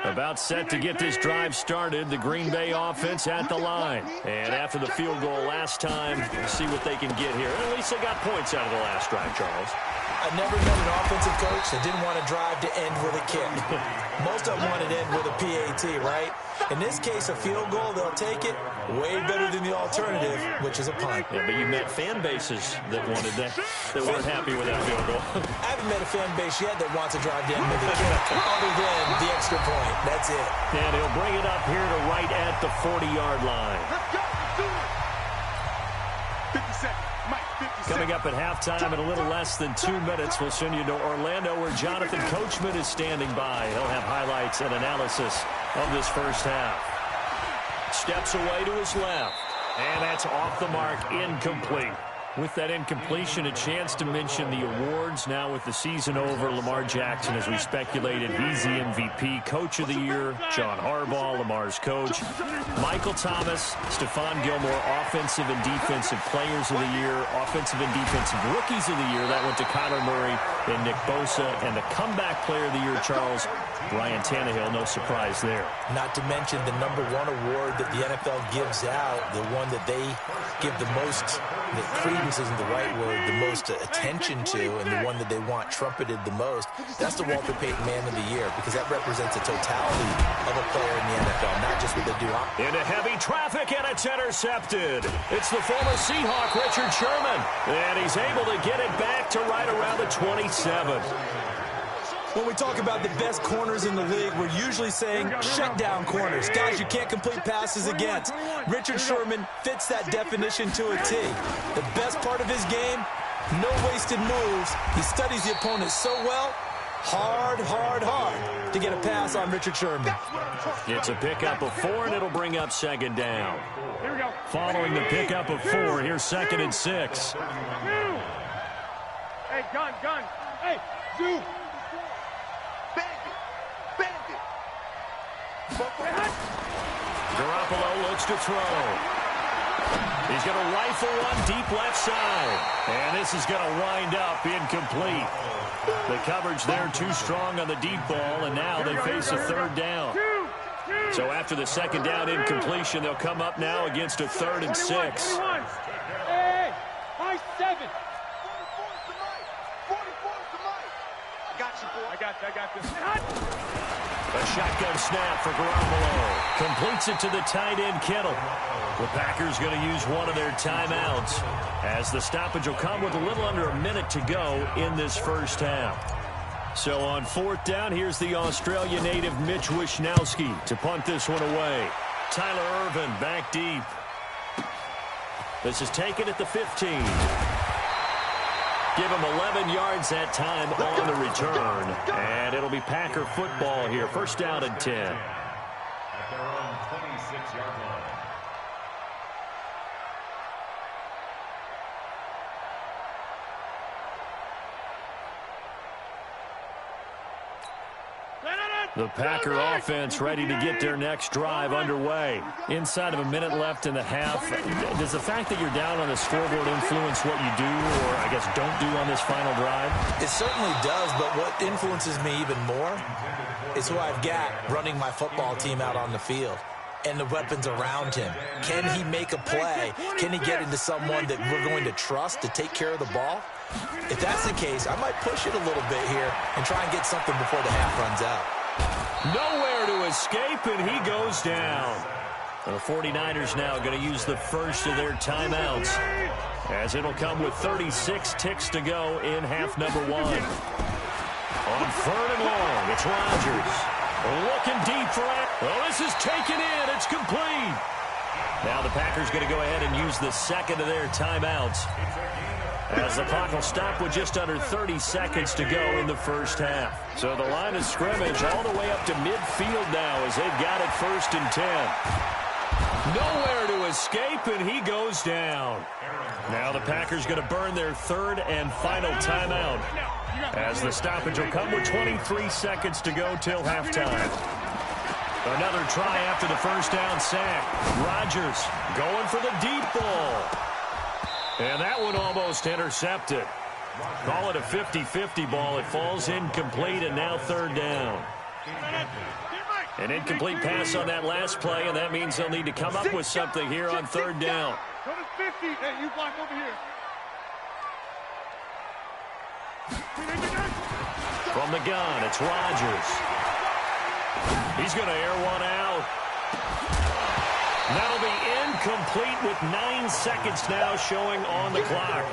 About set to get this drive started. The Green Bay offense at the line. And after the field goal last time, we'll see what they can get here. At least they got points out of the last drive, Charles. I've never met an offensive coach that didn't want to drive to end with a kick. Most of them want to end with a PAT, right? In this case, a field goal, they'll take it. Way better than the alternative, which is a punt. Yeah, but you met fan bases that wanted that, that weren't happy with that field goal. I haven't met a fan base yet that wants to drive to end with a kick, other than the extra point. That's it. And he'll bring it up here to right at the 40-yard line. Let's go. Let's do it. 50 seconds. Mike, 50 seconds. Coming up at halftime in a little less than 2 minutes, we'll send you to Orlando where Jonathan Coachman is standing by. He'll have highlights and analysis of this first half. Steps away to his left. And that's off the mark, incomplete. With that incompletion, a chance to mention the awards. Now with the season over, Lamar Jackson, as we speculated, he's the MVP, Coach of the Year. John Harbaugh, Lamar's coach. Michael Thomas, Stephon Gilmore, Offensive and Defensive Players of the Year. Offensive and Defensive Rookies of the Year. That went to Kyler Murray and Nick Bosa. And the Comeback Player of the Year, Charles, Ryan Tannehill, no surprise there. Not to mention the #1 award that the NFL gives out, the one that they give the most, the credence isn't the right word, the most attention to, and the one that they want trumpeted the most. That's the Walter Payton Man of the Year, because that represents the totality of a player in the NFL, not just what they do. Into heavy traffic, and it's intercepted. It's the former Seahawk, Richard Sherman, and he's able to get it back to right around the 27. When we talk about the best corners in the league, we're usually saying shutdown corners, guys you can't complete passes against. Richard Sherman fits that definition to a T. The best part of his game, no wasted moves. He studies the opponent so well, hard to get a pass on Richard Sherman. It's a pickup of 4, and it'll bring up second down. Following the pickup of 4, here's 2nd and 6. Hey, gun. Hey, Zoo. Garoppolo looks to throw. He's going to rifle one deep left side. And this is going to wind up incomplete. The coverage there too strong on the deep ball, and now they face a 3rd down. So after the 2nd down incompletion, they'll come up now against a 3rd and 6. Hey, high 7. I got this. A shotgun snap for Garoppolo. Completes it to the tight end, Kittle. The Packers going to use one of their timeouts, as the stoppage will come with a little under a minute to go in this first half. So on 4th down, here's the Australia native Mitch Wishnowsky to punt this one away. Tyler Ervin back deep. This is taken at the 15. Give him 11 yards that time on the return. And it'll be Packer football here. First down and 10. At their own 26-yard line. The Packer offense ready to get their next drive underway. Inside of a minute left in the half. Does the fact that you're down on the scoreboard influence what you do, or I guess don't do on this final drive? It certainly does, but what influences me even more is who I've got running my football team out on the field and the weapons around him. Can he make a play? Can he get into someone that we're going to trust to take care of the ball? If that's the case, I might push it a little bit here and try and get something before the half runs out. Nowhere to escape, and he goes down. The 49ers now going to use the first of their timeouts, as it'll come with 36 ticks to go in half number one. On third and long, it's Rodgers. Looking deep for it. Well, this is taken in. It's complete. Now the Packers going to go ahead and use the second of their timeouts, as the clock will stop with just under 30 seconds to go in the first half. So the line of scrimmage all the way up to midfield now, as they've got it first and 10. Nowhere to escape, and he goes down. Now the Packers going to burn their third and final timeout, as the stoppage will come with 23 seconds to go till halftime. Another try after the first down sack. Rodgers going for the deep ball. And that one almost intercepted. Call it a 50-50 ball. It falls incomplete, and now third down. An incomplete pass on that last play, and that means they'll need to come up with something here on third down. Go to 50. Hey, you block over here. From the gun, it's Rodgers. He's going to air one out. That'll be incomplete with 9 seconds now showing on the clock.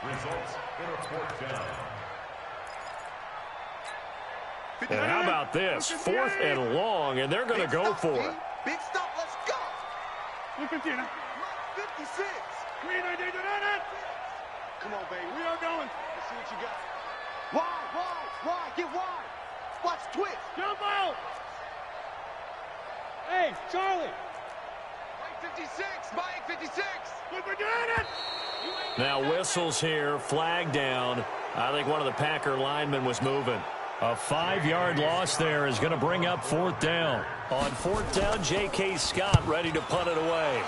Results in a fourth down. And how about this? 4th and long, and they're going to go for it. Big stop, let's go. 56. Come on, baby. We are going. Let's see what you got. Wide, get wide. Watch twist. Jump out. Hey, Charlie. Mike 56, Mike 56. We're doing it. Now whistles here, flag down. I think one of the Packer linemen was moving. A 5-yard loss there is going to bring up 4th down. On 4th down, J.K. Scott ready to punt it away.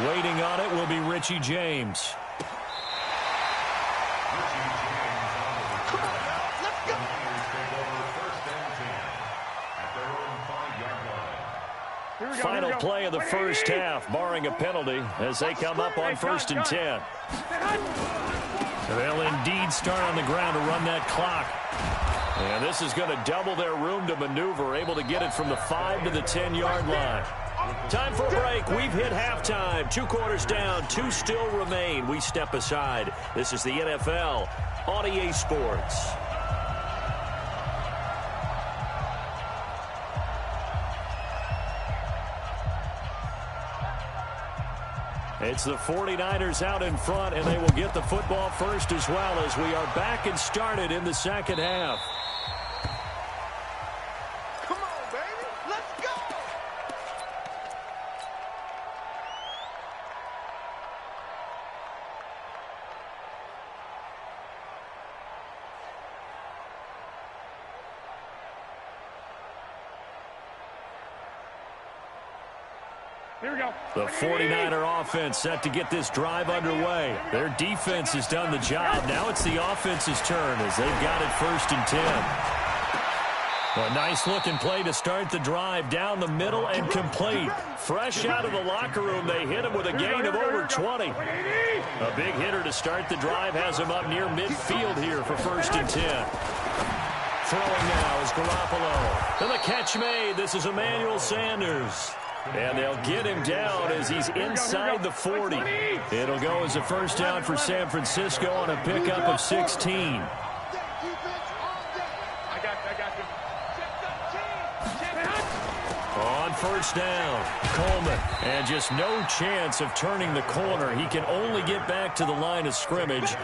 Waiting on it will be Richie James. Final play of the first half, barring a penalty, as they come up on 1st and 10. They'll indeed start on the ground to run that clock. And this is going to double their room to maneuver, able to get it from the 5 to the 10-yard line. Time for a break. We've hit halftime. 2 quarters down, 2 still remain. We step aside. This is the NFL on EA Sports. It's the 49ers out in front, and they will get the football first as well, as we are back and started in the second half. Come on, baby. Let's go. Here we go. The 49er offense set to get this drive underway. Their defense has done the job. Now it's the offense's turn, as they've got it 1st and 10. A nice-looking play to start the drive down the middle and complete. Fresh out of the locker room, they hit him with a gain of over 20. A big hitter to start the drive has him up near midfield here for 1st and 10. Throwing now is Garoppolo. And the catch made. This is Emmanuel Sanders. And they'll get him down as he's inside the 40. It'll go as a first down for San Francisco on a pickup of 16. I got you. On first down. Coleman, and just no chance of turning the corner. He can only get back to the line of scrimmage.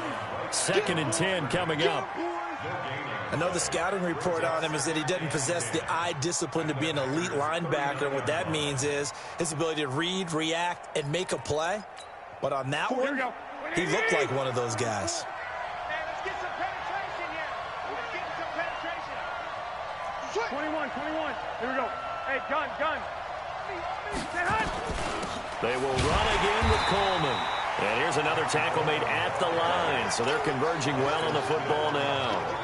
2nd and 10 coming up. I know the scouting report on him is that he doesn't possess the eye discipline to be an elite linebacker. What that means is his ability to read, react, and make a play. But on that one, he looked like one of those guys. Man, let's get some penetration here. Let's get some penetration. 21. Here we go. Hey, gun. They will run again with Coleman. And here's another tackle made at the line. So they're converging well on the football now.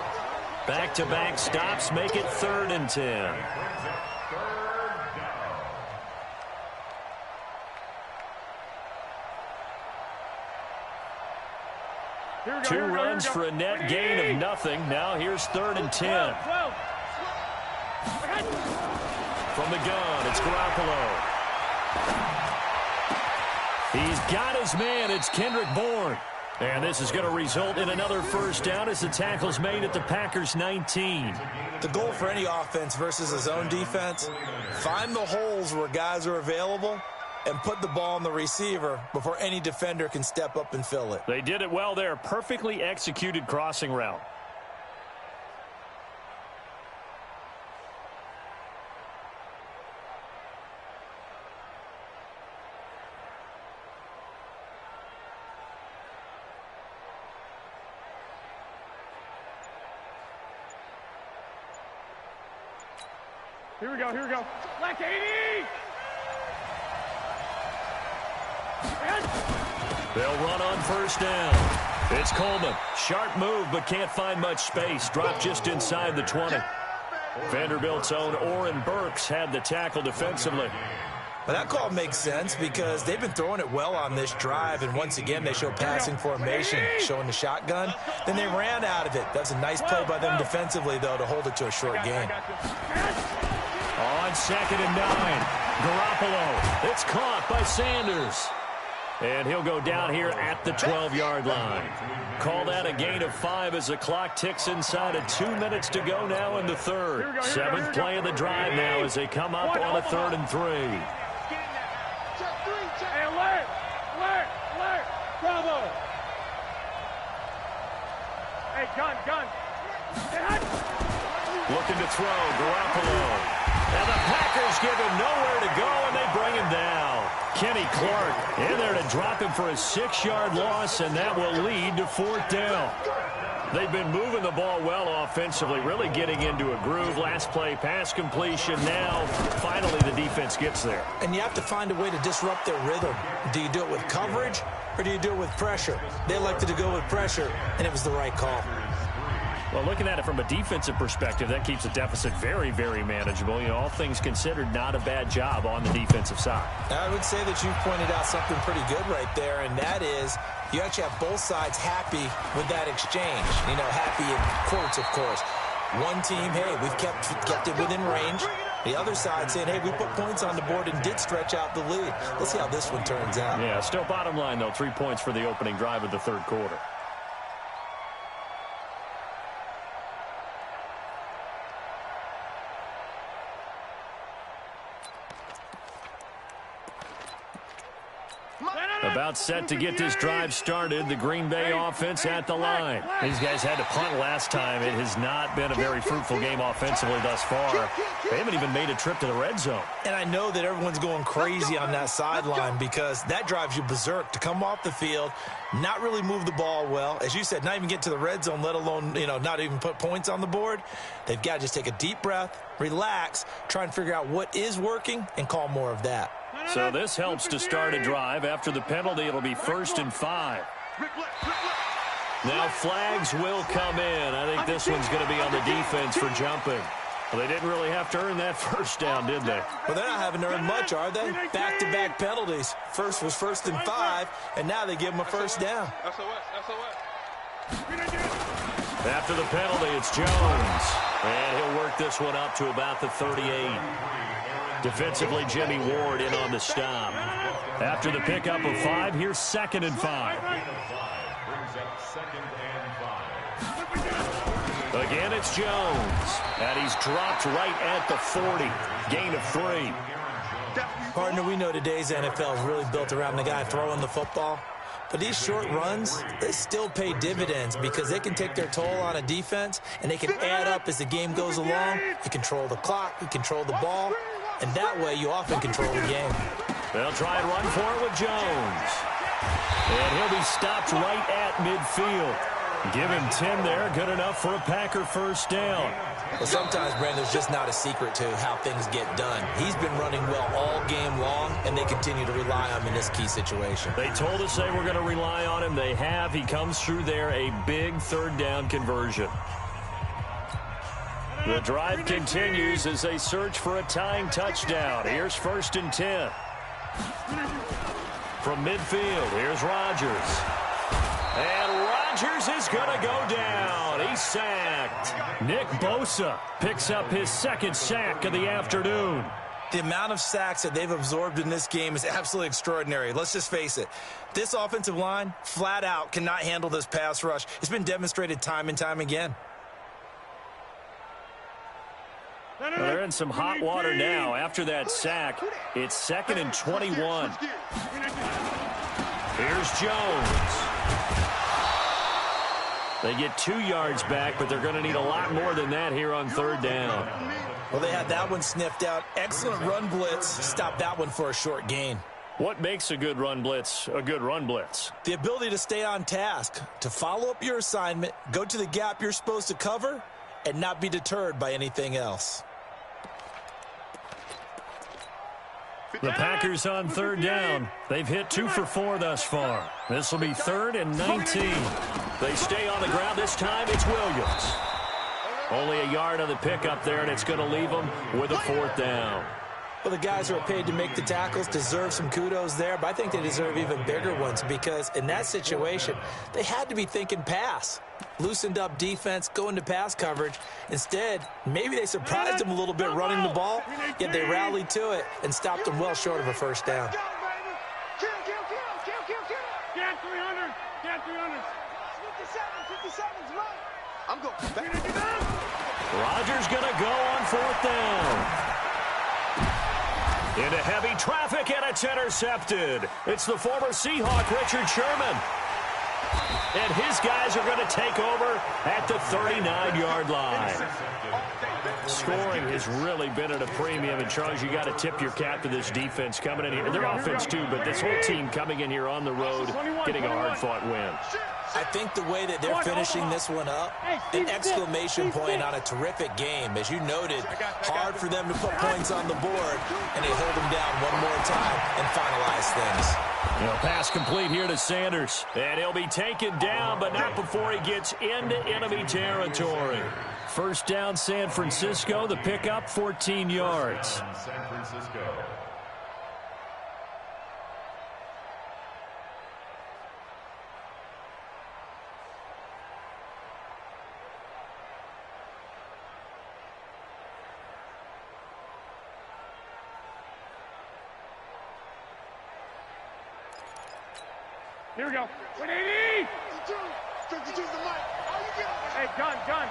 Back-to-back stops make it 3rd and 10. Two runs for a net gain of nothing. Now here's 3rd and 10. From the gun, it's Garoppolo. He's got his man. It's Kendrick Bourne. And this is going to result in another first down as the tackle's made at the Packers' 19. The goal for any offense versus a zone defense, find the holes where guys are available and put the ball on the receiver before any defender can step up and fill it. They did it well there. Perfectly executed crossing route. Here we go. Left 80! They'll run on first down. It's Coleman. Sharp move, but can't find much space. Dropped just inside the 20. Vanderbilt's own Oren Burks had the tackle defensively. But that call makes sense because they've been throwing it well on this drive, and once again they show passing formation, showing the shotgun. Then they ran out of it. That's a nice play by them defensively, though, to hold it to a short gain. On 2nd and 9, Garoppolo. It's caught by Sanders. And he'll go down here at the 12-yard line. Call that a gain of 5 as the clock ticks inside of 2 minutes to go now in the 3rd. 7th play of the drive now as they come up on a 3rd and 3. Hey, alert! Bravo! Hey, gun! Looking to throw, Garoppolo. And the Packers give him nowhere to go, and they bring him down. Kenny Clark in there to drop him for a 6-yard loss, and that will lead to 4th down. They've been moving the ball well offensively, really getting into a groove. Last play, pass completion. Now, finally, the defense gets there. And you have to find a way to disrupt their rhythm. Do you do it with coverage, or do you do it with pressure? They elected to go with pressure, and it was the right call. Well, looking at it from a defensive perspective, that keeps the deficit very, very manageable. You know, all things considered, not a bad job on the defensive side. I would say that you've pointed out something pretty good right there, and that is you actually have both sides happy with that exchange. You know, happy in quotes, of course. One team, hey, we've kept it within range. The other side saying, hey, we put points on the board and did stretch out the lead. Let's see how this one turns out. Yeah, still bottom line, though, 3 points for the opening drive of the 3rd quarter. About set to get this drive started. The Green Bay offense at the line. These guys had to punt last time. It has not been a very fruitful game offensively thus far. They haven't even made a trip to the red zone. And I know that everyone's going crazy on that sideline because that drives you berserk to come off the field, not really move the ball well. As you said, not even get to the red zone, let alone, you know, not even put points on the board. They've got to just take a deep breath, relax, try and figure out what is working and call more of that. So this helps to start a drive. After the penalty, it'll be 1st and 5. Now flags will come in. I think this one's going to be on the defense for jumping. Well, they didn't really have to earn that first down, did they? Well, they're not having to earn much, are they? Back-to-back penalties. First was 1st and 5, and now they give them a first down. After the penalty, it's Jones. And he'll work this one up to about the 38. Defensively, Jimmy Ward in on the stop. After the pickup of 5, here's 2nd and 5. Again, it's Jones. And he's dropped right at the 40. Gain of 3. Partner, we know today's NFL is really built around the guy throwing the football. But these short runs, they still pay dividends because they can take their toll on a defense, and they can add up as the game goes along. You control the clock, you control the ball, and that way you often control the game. They'll try and run for it with Jones. And he'll be stopped right at midfield. Give him 10 there, good enough for a Packer first down. Well, sometimes, Brandon, there's just not a secret to how things get done. He's been running well all game long, and they continue to rely on him in this key situation. They told us they were going to rely on him. They have. He comes through there, a big third down conversion. The drive continues as they search for a tying touchdown. Here's 1st and 10. From midfield, here's Rodgers. And Rodgers is going to go down. He's sacked. Nick Bosa picks up his 2nd sack of the afternoon. The amount of sacks that they've absorbed in this game is absolutely extraordinary. Let's just face it. This offensive line, flat out, cannot handle this pass rush. It's been demonstrated time and time again. Well, they're in some hot water now. After that sack, it's 2nd and 21. Here's Jones. They get 2 yards back, but they're going to need a lot more than that here on 3rd down. Well, they had that one sniffed out. Excellent run blitz. Stopped that one for a short gain. What makes a good run blitz a good run blitz? The ability to stay on task, to follow up your assignment, go to the gap you're supposed to cover, and not be deterred by anything else. The Packers on 3rd down. They've hit 2 for 4 thus far. This will be 3rd and 19. They stay on the ground. This time it's Williams. Only a yard on the pickup there, and it's going to leave them with a 4th down. Well, the guys who are paid to make the tackles deserve some kudos there, but I think they deserve even bigger ones because in that situation, they had to be thinking pass. Loosened up defense, going to pass coverage. Instead, maybe they surprised them a little bit running the ball, yet they rallied to it and stopped them well short of a 1st down. Get 300. Get 300. 57's mine. I'm going back. Rodgers going to go on 4th down. Into heavy traffic, and it's intercepted. It's the former Seahawk, Richard Sherman. And his guys are going to take over at the 39-yard line. Scoring has really been at a premium. And, Charles, you got to tip your cap to this defense coming in here. Their offense, too, but this whole team coming in here on the road, getting a hard-fought win. I think the way that they're finishing this one up, an exclamation point on a terrific game. As you noted, hard for them to put points on the board, and they hold them down one more time and finalize things. Pass complete here to Sanders. And he'll be taken down, but not before he gets into enemy territory. 1st down, San Francisco. The pickup, 14 yards. San Francisco. Here we go. 180. 52's the mic. Hey, gun.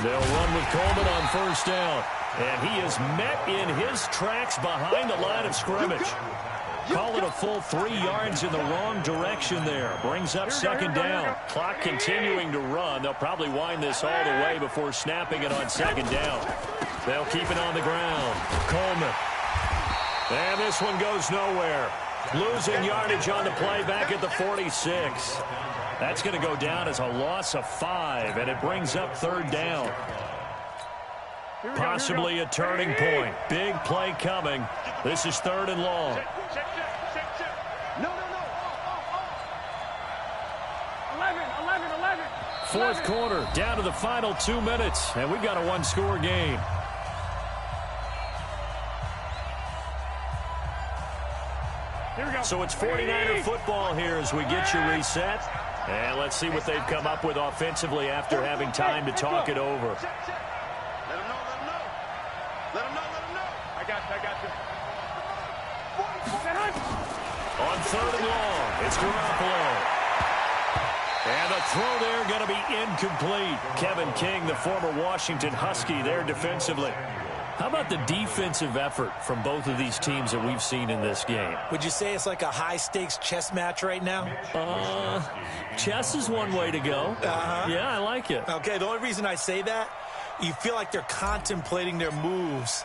They'll run with Coleman on 1st down. And he is met in his tracks behind the line of scrimmage. Call it a full 3 yards in the wrong direction there. Brings up 2nd down. Clock continuing to run. They'll probably wind this all the way before snapping it on 2nd down. They'll keep it on the ground. Coleman. And this one goes nowhere. Losing yardage on the play back at the 46. That's going to go down as a loss of 5, and it brings up 3rd down. Possibly a turning point. Big play coming. This is 3rd and long. No. 11. 4th quarter, down to the final 2 minutes, and we've got a 1-score game. So it's 49er football here as we get you reset. And let's see what they've come up with offensively after having time to talk it over. Let him know. I got you. On 3rd and long, it's Garoppolo. And the throw there going to be incomplete. Kevin King, the former Washington Husky, there defensively. How about the defensive effort from both of these teams that we've seen in this game? Would you say it's like a high-stakes chess match right now? Chess is one way to go. Yeah, I like it. Okay, the only reason I say that, you feel like they're contemplating their moves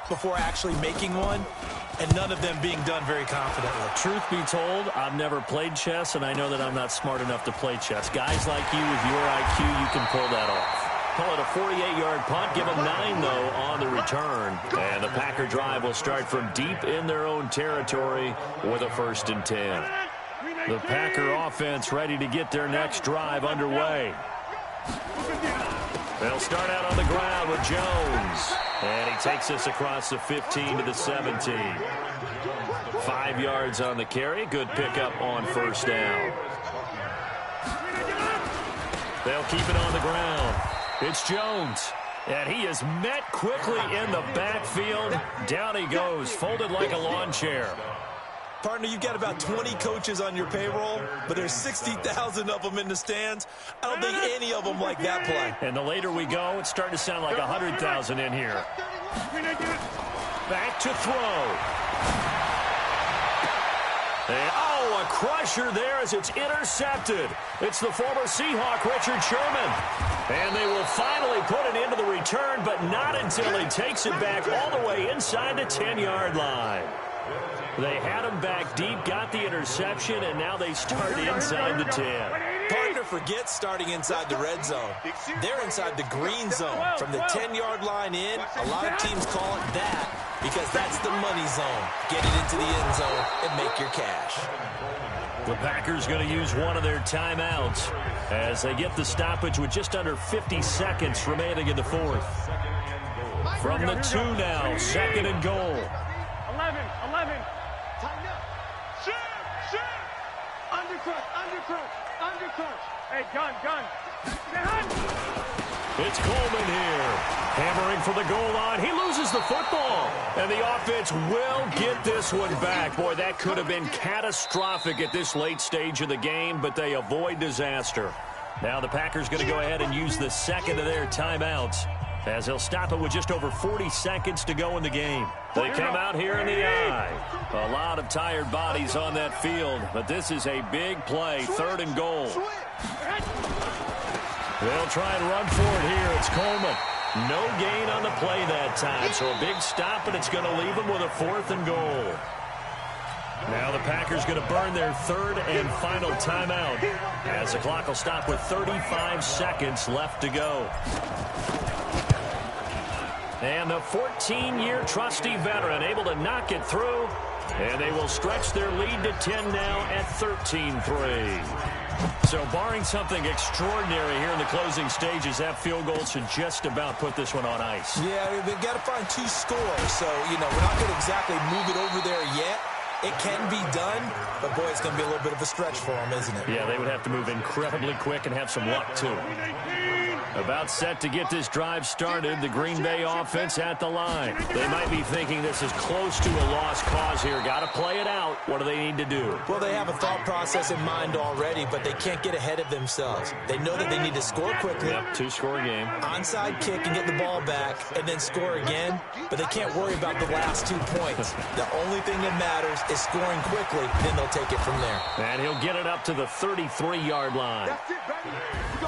before actually making one, and none of them being done very confidently. Truth be told, I've never played chess, and I know that I'm not smart enough to play chess. Guys like you with your IQ, you can pull that off. Call it a 48-yard punt. Give them 9, though, on the return. And the Packer drive will start from deep in their own territory with a 1st and 10. The Packer offense ready to get their next drive underway. They'll start out on the ground with Jones. And he takes us across the 15 to the 17. 5 yards on the carry. Good pickup on 1st down. They'll keep it on the ground. It's Jones, and he is met quickly in the backfield. Down he goes, folded like a lawn chair. Partner, you've got about 20 coaches on your payroll, but there's 60,000 of them in the stands. I don't think any of them like that play. And the later we go, it's starting to sound like 100,000 in here. Back to throw. A crusher there as it's intercepted. It's the former Seahawk, Richard Sherman. And they will finally put it into the return, but not until he takes it back all the way inside the 10-yard line. They had him back deep, got the interception, and now they start inside the 10. Partner, forget starting inside the red zone. They're inside the green zone. From the 10-yard line in, a lot of teams call it that because that's the money zone. Get it into the end zone and make your cash. The Packers going to use one of their timeouts as they get the stoppage with just under 50 seconds remaining in the 4th. From the 2 now, 2nd and goal. 11. Shoot! Undercut. Hey, gun. It's Coleman here, hammering for the goal line. He loses the football, and the offense will get this one back. Boy, that could have been catastrophic at this late stage of the game, but they avoid disaster. Now the Packers going to go ahead and use the 2nd of their timeouts, as they'll stop it with just over 40 seconds to go in the game. They come out here in the eye. A lot of tired bodies on that field, but this is a big play, 3rd and goal. They'll try and run for it here. It's Coleman. No gain on the play that time, so a big stop, and it's going to leave them with a 4th and goal. Now the Packers going to burn their 3rd and final timeout, as the clock will stop with 35 seconds left to go. And the 14-year trusty veteran able to knock it through. And they will stretch their lead to 10 now at 13-3. So barring something extraordinary here in the closing stages, that field goal should just about put this one on ice. Yeah, we've got to find 2 scores. So, we're not going to exactly move it over there yet. It can be done, but, boy, it's going to be a little bit of a stretch for them, isn't it? Yeah, they would have to move incredibly quick and have some luck, too. About set to get this drive started, the Green Bay offense at the line. They might be thinking this is close to a lost cause here. Got to play it out. What do they need to do? Well, they have a thought process in mind already, but they can't get ahead of themselves. They know that they need to score quickly. Yep, 2-score game. Onside kick and get the ball back and then score again, but they can't worry about the last 2 points. The only thing that matters is scoring quickly, then they'll take it from there. And he'll get it up to the 33-yard line.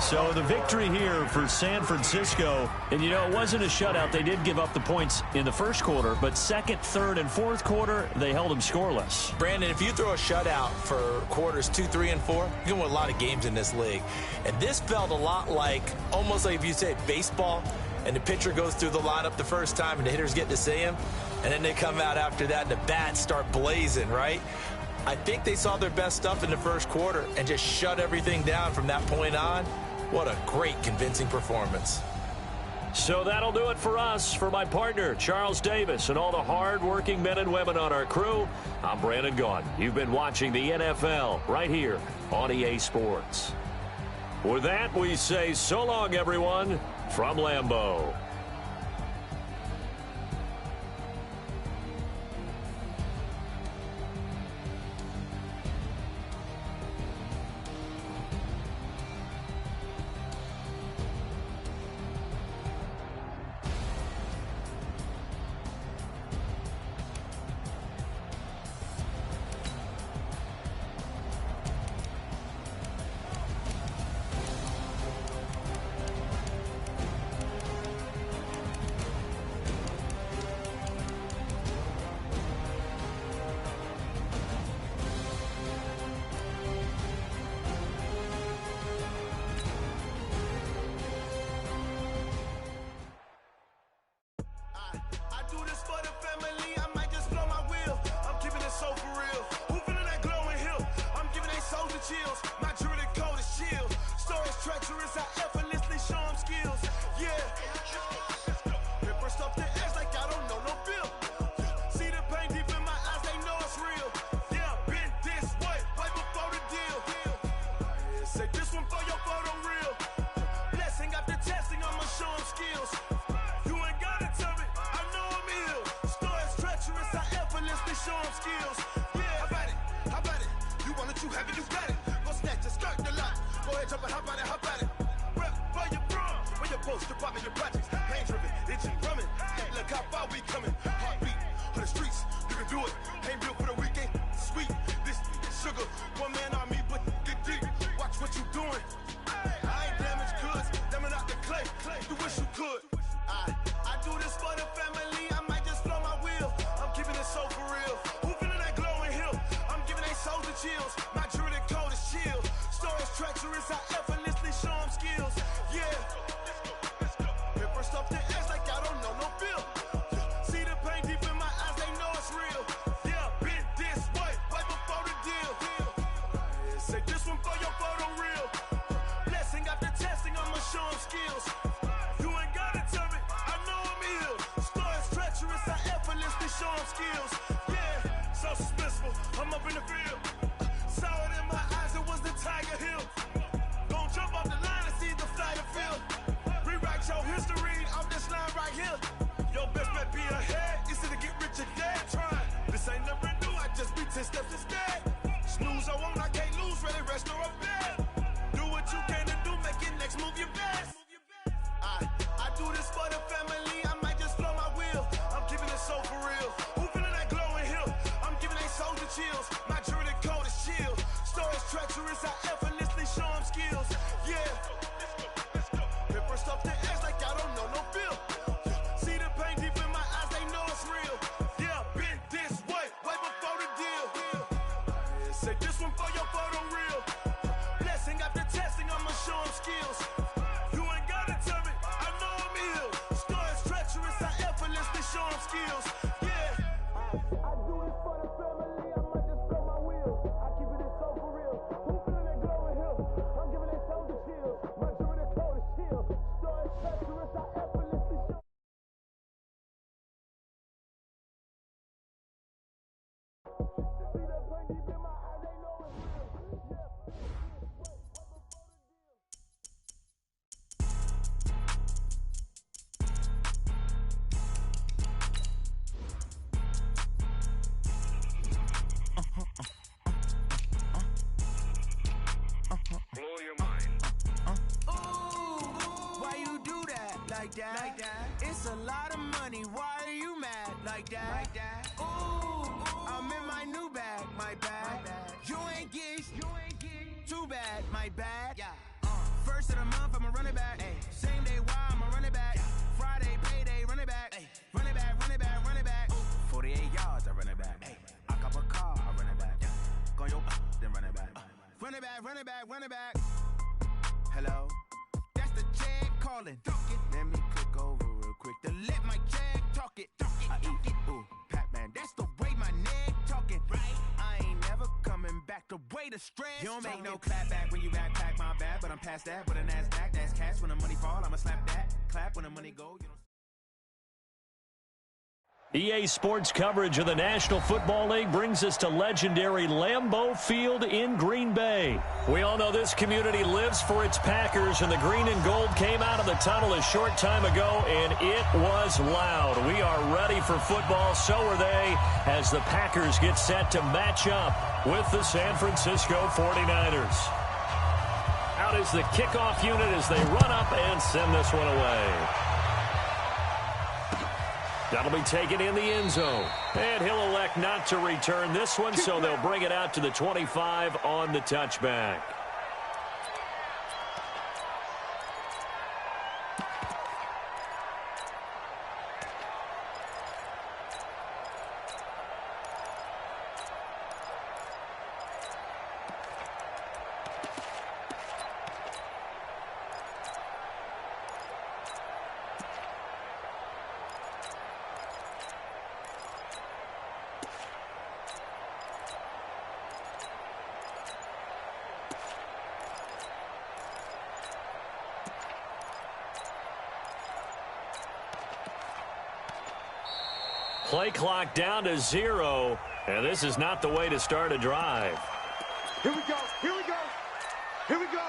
So the victory here for San Francisco. And, it wasn't a shutout. They did give up the points in the first quarter, but 2nd, 3rd, and 4th quarter, they held them scoreless. Brandon, if you throw a shutout for quarters 2, 3, and 4, you can win a lot of games in this league. And this felt a lot like, almost like if you say baseball, and the pitcher goes through the lineup the first time and the hitters get to see him, and then they come out after that and the bats start blazing, right? I think they saw their best stuff in the first quarter and just shut everything down from that point on. What a great, convincing performance. So that'll do it for us. For my partner, Charles Davis, and all the hard-working men and women on our crew, I'm Brandon Gaudin. You've been watching the NFL right here on EA Sports. With that, we say so long, everyone, from Lambeau. I do this for the family, I might just blow my wheel. I'm keeping it so for real. Who feeling that glowing hill? I'm giving they souls the chills. My jewelry code is chill. Stories treacherous, I effortlessly show them skills. Yeah. Paper stuff the edge like I don't know no feel. See the pain deep in my eyes, they know it's real. Yeah, been this way, right before the deal. Say this one for your photo real. Blessing after testing, I'ma show them skills. You ain't gotta tell me, I know I'm ill. Stories treacherous, I effortlessly show them skills. Yeah, how about it? How about it? You want it, you have it, you got it. Go snatch it, skirt the lot. Go ahead, jump it, how about it? How about it? Rep for your bro, when your post, your poppin', your projects. Pain driven, itchy, drumming. Look how far we coming. Heartbeat on the streets, you can do it. Ain't built for the weekend. Sweet, this sugar, one man army, but get deep. Watch what you doing. I ain't damaged goods, damn it out the clay. You wish you could. I do this for the family, I might just blow my wheel. I'm keeping it so for real. Who feeling that glowing hill? I'm giving they souls the chills. My jewelry code is chill. Stories treacherous, I effortlessly show them skills. Yeah. Paper stuff the edge like I don't know no feel. See the pain deep in my eyes, they know it's real. Yeah, been this way, right before the deal. Say this one for your photo real. Blessing after testing, I'ma show them skills. You ain't gotta tell me, I know I'm ill. Stories treacherous, I effortlessly show them skills. Yeah, so suspenseful, I'm up in the field. Saw it in my eyes, it was the Tiger Hill. Gon' jump off the line and see the flight of field. Rewrite your history off this line right here. Your best bet be ahead, easy to get rich or dead trying. This ain't never new, I just be 10 steps instead. Snooze I won't, I can't lose, ready, rest or a bed. Do what you can to do, make your next move your best. I do this for the family, I might just blow my wheel. I'm keeping it so for real. Who feeling that glowing hill? I'm giving they souls the chills. My jewelry code is chill. Stories treacherous, I effortlessly show them skills. Yeah. Paper stuff the edge like I don't know no feel. See the pain deep in my eyes, they know it's real. Yeah, been this way, right before the deal. Say this one for your photo real. Blessing after testing, I'ma show them skills. You ain't gotta tell me, I know I'm ill. Stories treacherous, I effortlessly show them skills. Yeah. I do this for the family, I might just blow my wheel. I keep it so for real. Who feeling that glowing hill? I'm giving they souls the chills. My jewelry code is chill. Stories treacherous, I effortlessly show. See that pain deep in my eyes, they know it's real. Yeah. Blow your mind. Why you do that? Like that? It's a lot of money. Why are you mad? Like that? Ooh, I'm in my new bag. My bad. You ain't get too bad. My bad. Yeah. First of the month, I'ma run it back. Ay. Same day, why I'ma run it back. Friday, payday, run it back. Ay. Run it back, run it back, run it back. 48 yards, I run it back. Ay. I cop a car, I run it back. Go your then run it back. Run it back, run it back, run it back. Hello? That's the check calling. Let me click over real quick to let my check talk it. I eat it, ooh, Pac-Man. That's the way my neck talking. Right? I ain't never coming back. The way the stress. You don't make no clap back when you backpack, my bad. But I'm past that. With a NASDAQ, that's cash. When the money fall, I'ma slap that. Clap when the money go, you know. EA Sports coverage of the National Football League brings us to legendary Lambeau Field in Green Bay. We all know this community lives for its Packers, and the green and gold came out of the tunnel a short time ago, and it was loud. We are ready for football, so are they, as the Packers get set to match up with the San Francisco 49ers. Out is the kickoff unit as they run up and send this one away. That'll be taken in the end zone. And he'll elect not to return this one, so they'll bring it out to the 25 on the touchback. Play clock down to 0, and this is not the way to start a drive. Here we go. Here we go. Here we go.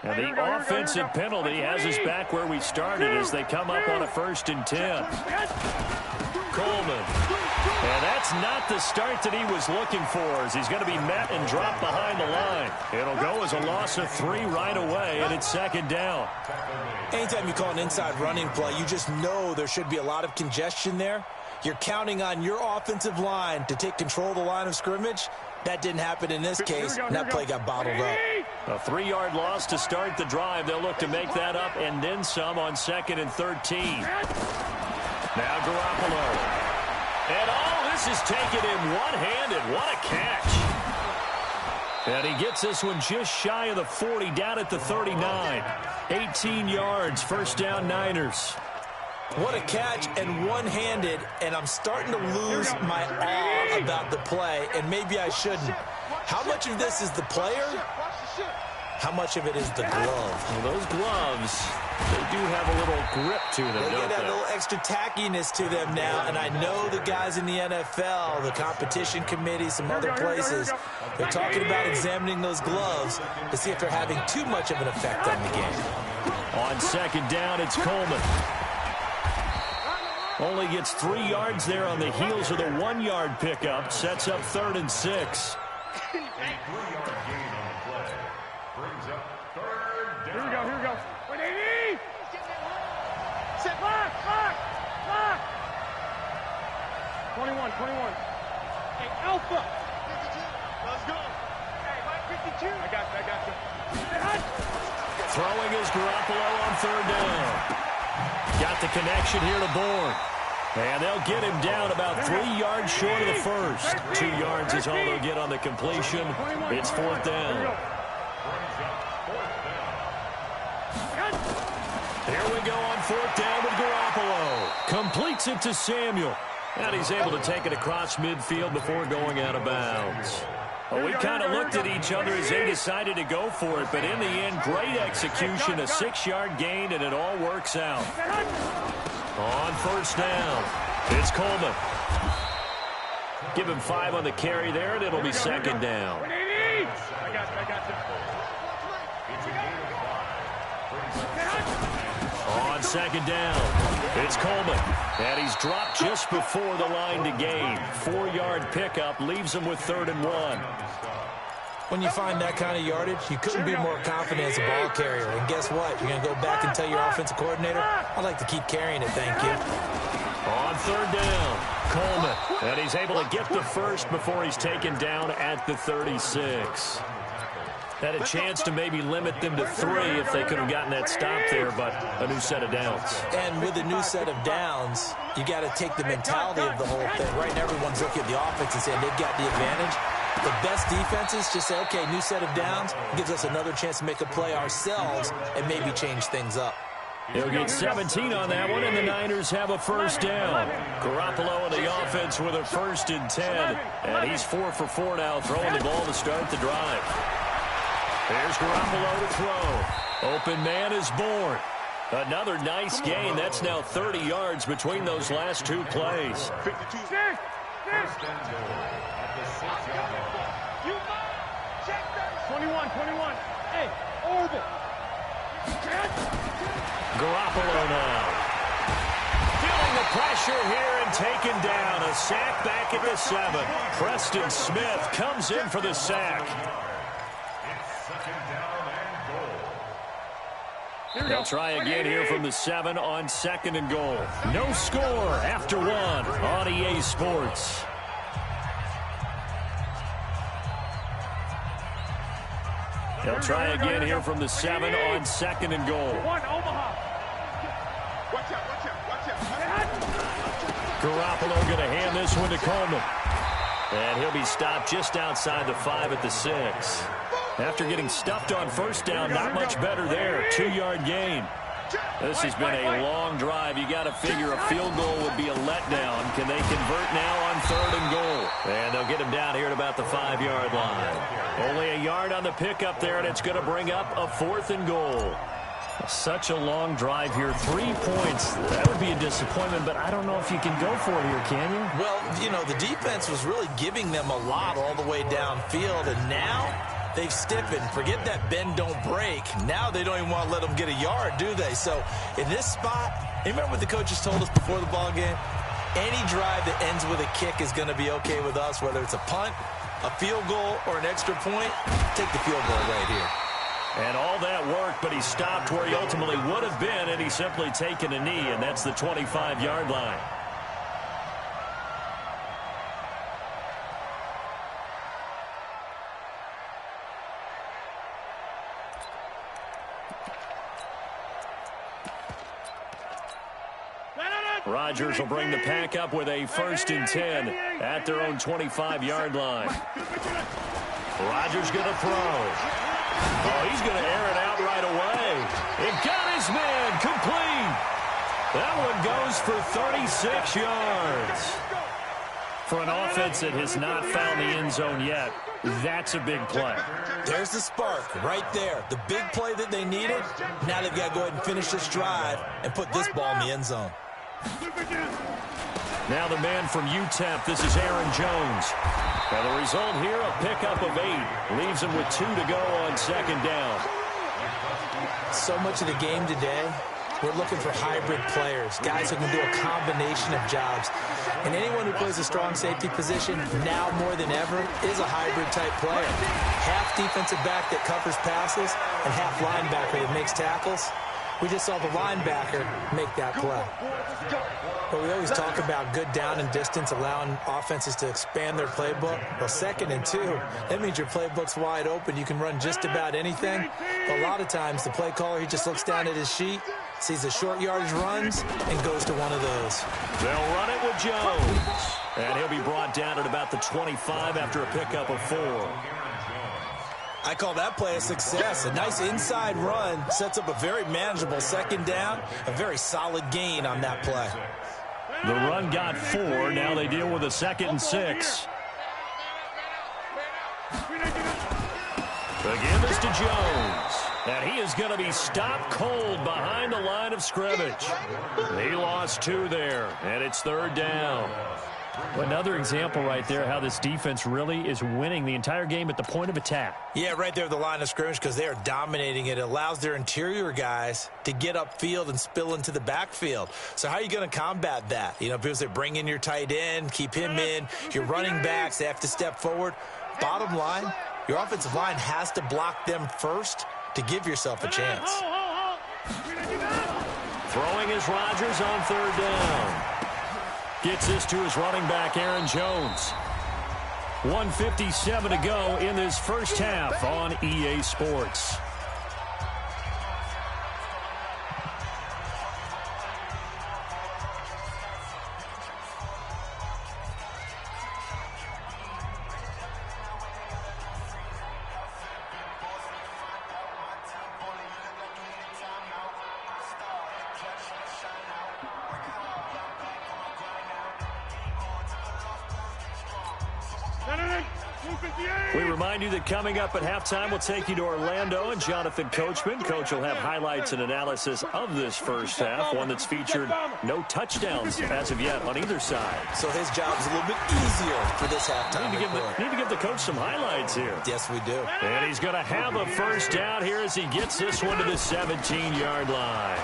And the offensive penalty has us back where we started as they come up on a 1st and 10. Coleman. And that's not the start that he was looking for, as he's going to be met and dropped behind the line. It'll go as a loss of 3 right away, and it's 2nd down. Anytime you call an inside running play, you just know there should be a lot of congestion there. You're counting on your offensive line to take control of the line of scrimmage. That didn't happen in this case, and that play got bottled up. A 3-yard loss to start the drive. They'll look to make that up and then some on 2nd and 13. Now Garoppolo. And this is taken in one-handed. What a catch. And he gets this one just shy of the 40, down at the 39. 18 yards, 1st down Niners. What a catch, and one-handed, and I'm starting to lose my awe about the play, and maybe I shouldn't. How much of this is the player? How much of it is the glove? Well, those gloves, they do have a little grip to them, They don't get they? a little extra tackiness to them now, and I know the guys in the NFL, the competition committee, some other places, they're talking about examining those gloves to see if they're having too much of an effect on the game. On 2nd down, it's Coleman. Only gets 3 yards there on the heels of the 1-yard pickup. Sets up 3rd and 6. A 3-yard gain on the play. Brings up 3rd down. Here we go. Here we go. 180. Set. Lock. Lock. Lock. 21. 21. Hey, Alpha. 52. Let's go. Hey, Mike, 52. I got you. Throwing is Garoppolo on 3rd down. Got the connection here to Bourne. And they'll get him down about 3 yards short of the first. 2 yards is all they'll get on the completion. It's 4th down. Here we go on 4th down with Garoppolo. Completes it to Samuel. And he's able to take it across midfield before going out of bounds. Well, we kind of looked at each other as they decided to go for it, but in the end, great execution, a 6-yard gain, and it all works out. On 1st down, it's Coleman. Give him 5 on the carry there, and it'll be 2nd down. I got you. On 2nd down, it's Coleman. And he's dropped just before the line to gain. 4-yard pickup leaves him with 3rd and 1. When you find that kind of yardage, you couldn't be more confident as a ball carrier. And guess what? You're going to go back and tell your offensive coordinator, I'd like to keep carrying it, thank you. On 3rd down, Coleman. And he's able to get the first before he's taken down at the 36. Had a chance to maybe limit them to 3 if they could have gotten that stop there, but a new set of downs. And with a new set of downs, you got to take the mentality of the whole thing. Right now, everyone's looking at the offense and saying they've got the advantage. The best defenses just say, okay, new set of downs, gives us another chance to make a play ourselves and maybe change things up. He'll get 17 on that one, and the Niners have a 1st down. Garoppolo in the offense with a 1st and 10, and he's 4 for 4 now, throwing the ball to start the drive. There's Garoppolo to throw. Open man is Bourne. Another nice gain. That's now 30 yards between those last 2 plays. 52. 21. Hey, Orville. Garoppolo now. Feeling the pressure here and taken down. A sack back at the 7. Preston Smith comes in for the sack. They'll try again here from the 7 on 2nd and goal. No score after 1 on EA Sports. They'll try again here from the 7 on 2nd and goal. One, Omaha. Watch out. Garoppolo going to hand this one to Coleman. And he'll be stopped just outside the 5 at the 6. After getting stuffed on first down, not much better there. 2-yard gain. This has been a long drive. You got to figure a field goal would be a letdown. Can they convert now on 3rd and goal? And they'll get him down here at about the 5-yard line. Only a yard on the pickup there, and it's going to bring up a 4th and goal. Such a long drive here. 3 points. That would be a disappointment, but I don't know if you can go for it here, can you? Well, you know, the defense was really giving them a lot all the way downfield, and now they've stiffened. Forget that bend, don't break. Now they don't even want to let them get a yard, do they? So in this spot, you remember what the coaches told us before the ball game? Any drive that ends with a kick is going to be okay with us, whether it's a punt, a field goal, or an extra point. Take the field goal right here. And all that worked, but he stopped where he ultimately would have been, and he's simply taken a knee, and that's the 25-yard line. Rodgers will bring the pack up with a 1st and 10 at their own 25-yard line. Rodgers going to throw. Oh, he's going to air it out right away. It got his man complete. That one goes for 36 yards. For an offense that has not found the end zone yet, that's a big play. There's the spark right there. The big play that they needed. Now they've got to go ahead and finish this drive and put this ball in the end zone. Now the man from UTEP, this is Aaron Jones. And the result here, a pickup of 8. Leaves him with 2 to go on 2nd down. So much of the game today, we're looking for hybrid players, guys who can do a combination of jobs. And anyone who plays a strong safety position, now more than ever, is a hybrid-type player. Half defensive back that covers passes and half linebacker that makes tackles. We just saw the linebacker make that play. But we always talk about good down and distance, allowing offenses to expand their playbook. Well, 2nd and 2, that means your playbook's wide open. You can run just about anything. But a lot of times, the play caller, he just looks down at his sheet, sees the short yardage runs, and goes to one of those. They'll run it with Jones. And he'll be brought down at about the 25 after a pickup of 4. I call that play a success. A nice inside run sets up a very manageable 2nd down, a very solid gain on that play. The run got 4. Now they deal with a 2nd and 6. The give is to Jones. And he is going to be stopped cold behind the line of scrimmage. He lost 2 there, and it's 3rd down. Another example right there how this defense really is winning the entire game at the point of attack. Yeah, right there at the line of scrimmage because they are dominating it. It allows their interior guys to get upfield and spill into the backfield. So how are you going to combat that? You know, because they bring in your tight end, keep him in. Your running backs, they have to step forward. Bottom line, your offensive line has to block them first to give yourself a chance. Throwing is Rodgers on 3rd down. Gets this to his running back, Aaron Jones. 1:57 to go in this first half on EA Sports. We remind you that coming up at halftime, we'll take you to Orlando and Jonathan Coachman. Coach will have highlights and analysis of this first half, one that's featured no touchdowns as of yet on either side. So his job is a little bit easier for this halftime. Need to give the coach some highlights here. Yes, we do. And he's going to have a first down here as he gets this one to the 17-yard line.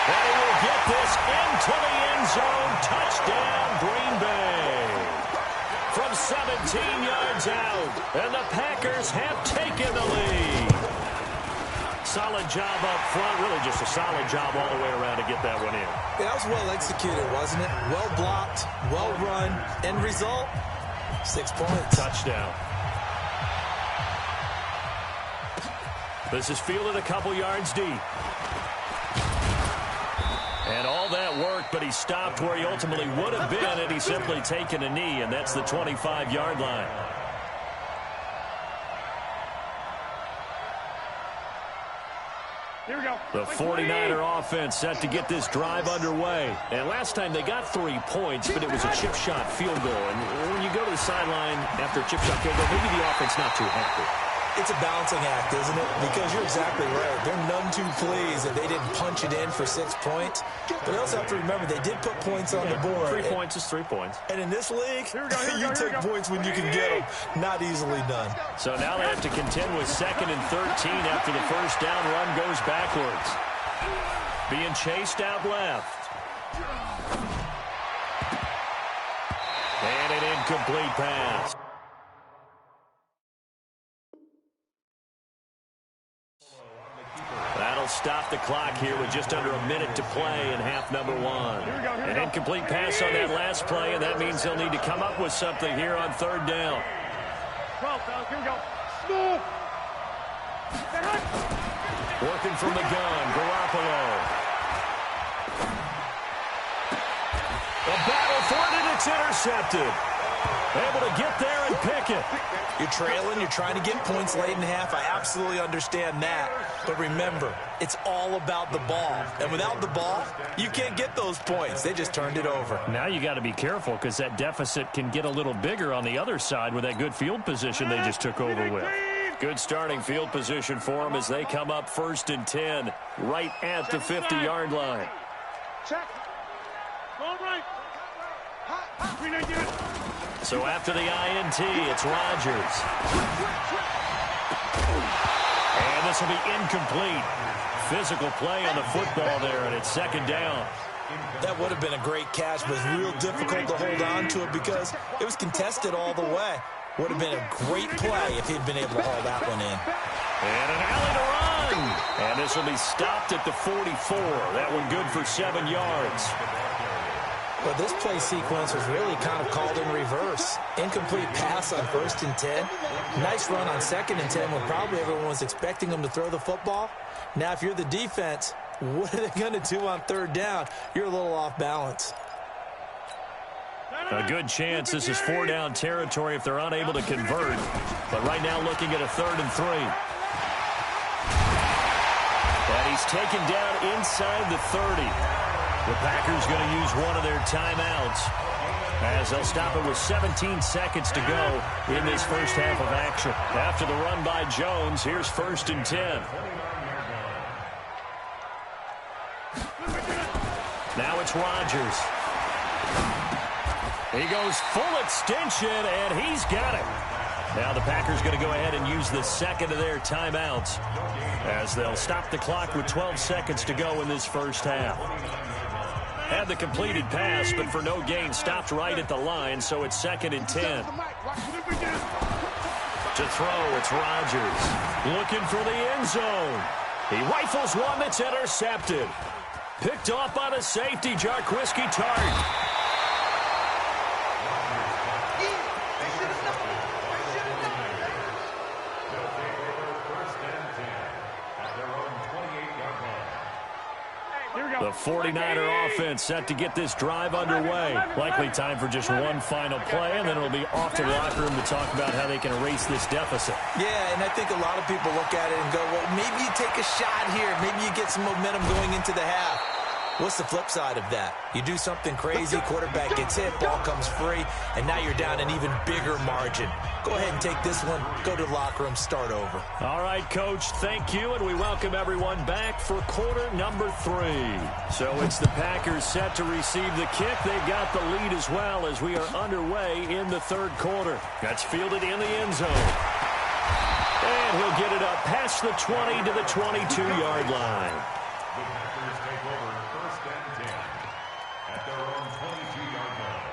And he will get this into the end zone. Touchdown, Green Bay. From 17 yards out, and the Packers have taken the lead. Solid job up front, really just a solid job all the way around to get that one in. Yeah, that was well executed, wasn't it? Well blocked, well run, end result, 6 points. Touchdown. This is fielded a couple yards deep. And all that work, but he stopped where he ultimately would have been had he simply taken a knee, and that's the 25-yard line. Here we go. The 49er offense set to get this drive underway. And last time they got 3 points, but it was a chip shot field goal. And when you go to the sideline after a chip shot field goal, maybe the offense not too happy. It's a balancing act, isn't it? Because you're exactly right. They're none too pleased that they didn't punch it in for 6 points. But they also have to remember they did put points on the board. 3 points is 3 points. And in this league, you take points when you can get them. Not easily done. So now they have to contend with 2nd and 13 after the first down run goes backwards. Being chased out left. And an incomplete pass. That'll stop the clock here with just under a minute to play in half number 1. An incomplete pass on that last play, and that means they'll need to come up with something here on 3rd down. 12, fellas, here we go. Move. Working from the gun, Garoppolo. The battle for it, and it's intercepted. Able to get there and pick it. You're trailing. You're trying to get points late in half. I absolutely understand that. But remember, it's all about the ball. And without the ball, you can't get those points. They just turned it over. Now you got to be careful because that deficit can get a little bigger on the other side with that good field position they just took over with. Good starting field position for them as they come up 1st and 10 right at the 50-yard line. Check. All right. So after the INT, it's Rodgers. And this will be incomplete. Physical play on the football there, and it's 2nd down. That would have been a great catch, but real difficult to hold on to it because it was contested all the way. Would have been a great play if he'd been able to haul that one in. And an alley to run. And this will be stopped at the 44. That one good for 7 yards. Well, this play sequence was really kind of called in reverse. Incomplete pass on 1st and 10. Nice run on 2nd and 10 when probably everyone was expecting them to throw the football. Now, if you're the defense, what are they going to do on 3rd down? You're a little off balance. A good chance this is 4-down territory if they're unable to convert. But right now looking at a 3rd and 3. And he's taken down inside the 30. The Packers going to use one of their timeouts as they'll stop it with 17 seconds to go in this first half of action. After the run by Jones, here's 1st and 10. Now it's Rodgers. He goes full extension, and he's got it. Now the Packers going to go ahead and use the 2nd of their timeouts as they'll stop the clock with 12 seconds to go in this first half. Had the completed pass, but for no gain, stopped right at the line, so it's 2nd and 10. To throw, it's Rodgers. Looking for the end zone. He rifles one that's intercepted. Picked off by the safety, Jarquiski Tart. The 49er offense set to get this drive underway. Likely time for just one final play, and then it'll be off to the locker room to talk about how they can erase this deficit. Yeah, and I think a lot of people look at it and go, well, maybe you take a shot here. Maybe you get some momentum going into the half. What's the flip side of that? You do something crazy, quarterback gets hit, ball comes free, and now you're down an even bigger margin. Go ahead and take this one, go to the locker room, start over. All right, Coach, thank you, and we welcome everyone back for quarter number 3. So it's the Packers set to receive the kick. They've got the lead as well as we are underway in the 3rd quarter. That's fielded in the end zone. And he'll get it up past the 20 to the 22-yard line. The Packers take over 1st and 10 at their own 22-yard line.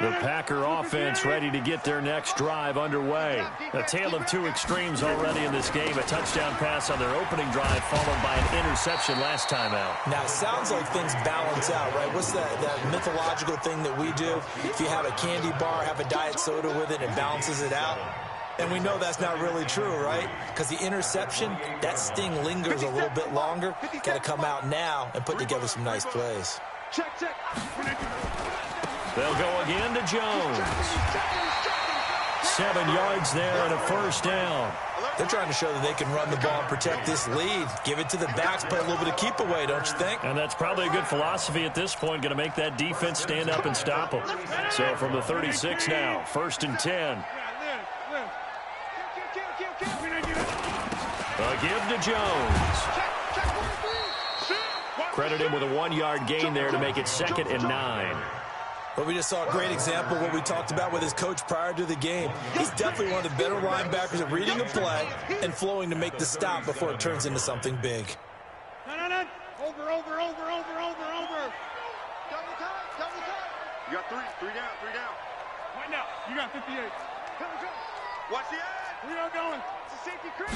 The Packer offense ready to get their next drive underway. A tale of 2 extremes already in this game. A touchdown pass on their opening drive followed by an interception last time out. Now, it sounds like things balance out, right? What's that mythological thing that we do? If you have a candy bar, have a diet soda with it, it balances it out. And we know that's not really true, right? Because the interception, that sting lingers a little bit longer. Got to come out now and put together some nice plays. Check. They'll go again to Jones. 7 yards there and a first down. They're trying to show that they can run the ball and protect this lead. Give it to the backs, play a little bit of keep away, don't you think? And that's probably a good philosophy at this point, going to make that defense stand up and stop them. So from the 36 now, 1st and 10. A give to Jones. Credit him with a 1-yard gain there to make it 2nd and 9. But we just saw a great example of what we talked about with his coach prior to the game. He's definitely one of the better linebackers at reading a play and flowing to make the stop before it turns into something big. No. Over. Double time. You got three down. Right now, you got 58. Come. Watch the end. 3 out going. It's a safety crease.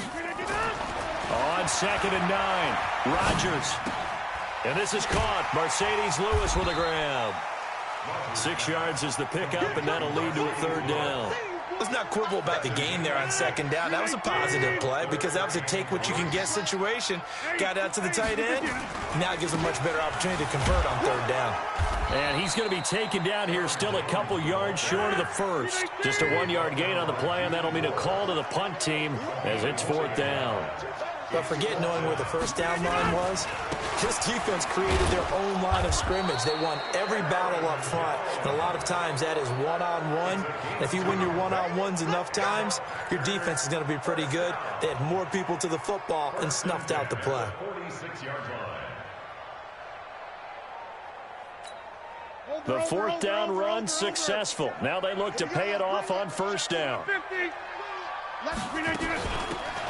On 2nd and 9, Rodgers. And this is caught. Mercedes Lewis with a grab. 6 yards is the pickup, and that'll lead to a 3rd down. Let's not quibble about the gain there on 2nd down. That was a positive play because that was a take-what-you-can-get situation. Got out to the tight end. Now it gives a much better opportunity to convert on 3rd down. And he's going to be taken down here still a couple yards short of the first. Just a 1-yard gain on the play, and that'll mean a call to the punt team as it's 4th down. But forget knowing where the first down line was. This defense created their own line of scrimmage. They won every battle up front. And a lot of times that is one-on-one. And if you win your one-on-ones enough times, your defense is going to be pretty good. They had more people to the football and snuffed out the play. 46-yard line. The 4th down run successful. Now they look to pay it off on 1st down.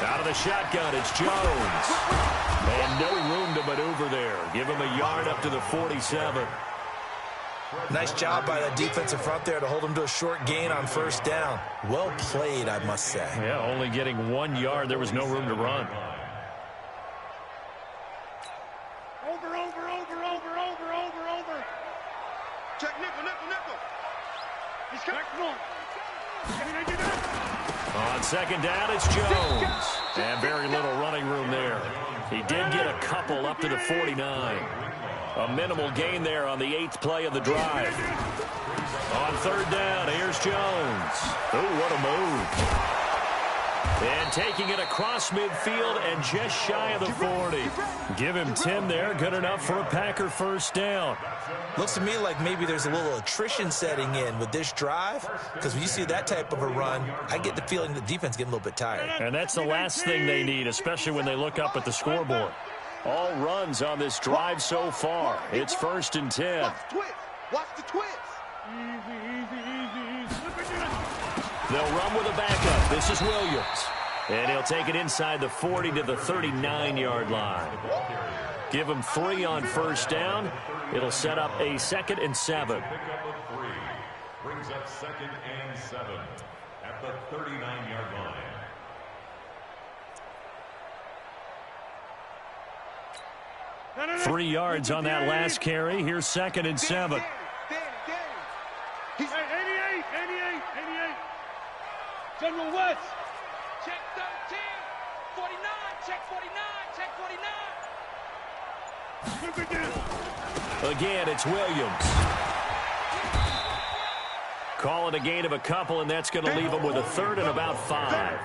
Out of the shotgun, it's Jones. And no room to maneuver there. Give him a yard up to the 47. Nice job by that defensive front there to hold him to a short gain on 1st down. Well played, I must say. Yeah, only getting 1 yard. There was no room to run. Over. Check nickel. He's coming. On 2nd down, it's Jones. And very little running room there. He did get a couple up to the 49. A minimal gain there on the 8th play of the drive. On 3rd down, here's Jones. Oh, what a move. And taking it across midfield and just shy of the 40. Give him 10 there. Good enough for a Packer 1st down. Looks to me like maybe there's a little attrition setting in with this drive, because when you see that type of a run, I get the feeling the defense getting a little bit tired. And that's the last thing they need, especially when they look up at the scoreboard. All runs on this drive so far. It's 1st and 10. Watch the twist. Easy. They'll run with a backup. This is Williams. And he'll take it inside the 40 to the 39-yard line. Give him 3 on 1st down. It'll set up a 2nd and 7. Pickup of 3 brings up 2nd and 7 at the 39-yard line. 3 yards on that last carry. Here's 2nd and 7. He's 88. General West. Check 13. 49. Check 49. Again, it's Williams. Call it a gain of a couple, and that's going to leave them with a 3rd and about 5.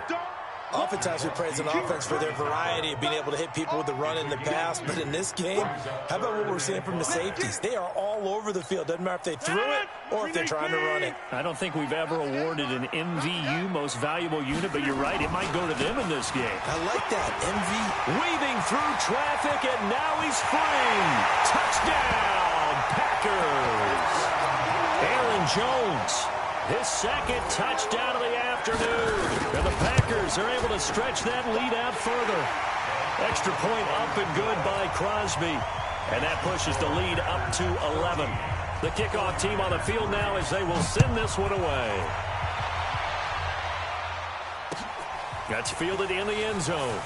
Oftentimes we praise an offense for their variety of being able to hit people with the run in the pass, but in this game, how about what we're seeing from the safeties? They are all over the field. Doesn't matter if they threw it or if they're trying to run it. I don't think we've ever awarded an MVU, most valuable unit, but you're right, it might go to them in this game. I like that, MV. Weaving through traffic, and now he's free. Touchdown, Packers. Aaron Jones, his 2nd touchdown of the afternoon. And the Packers are able to stretch that lead out further. Extra point up and good by Crosby. And that pushes the lead up to 11. The kickoff team on the field now as they will send this one away. That's fielded in the end zone.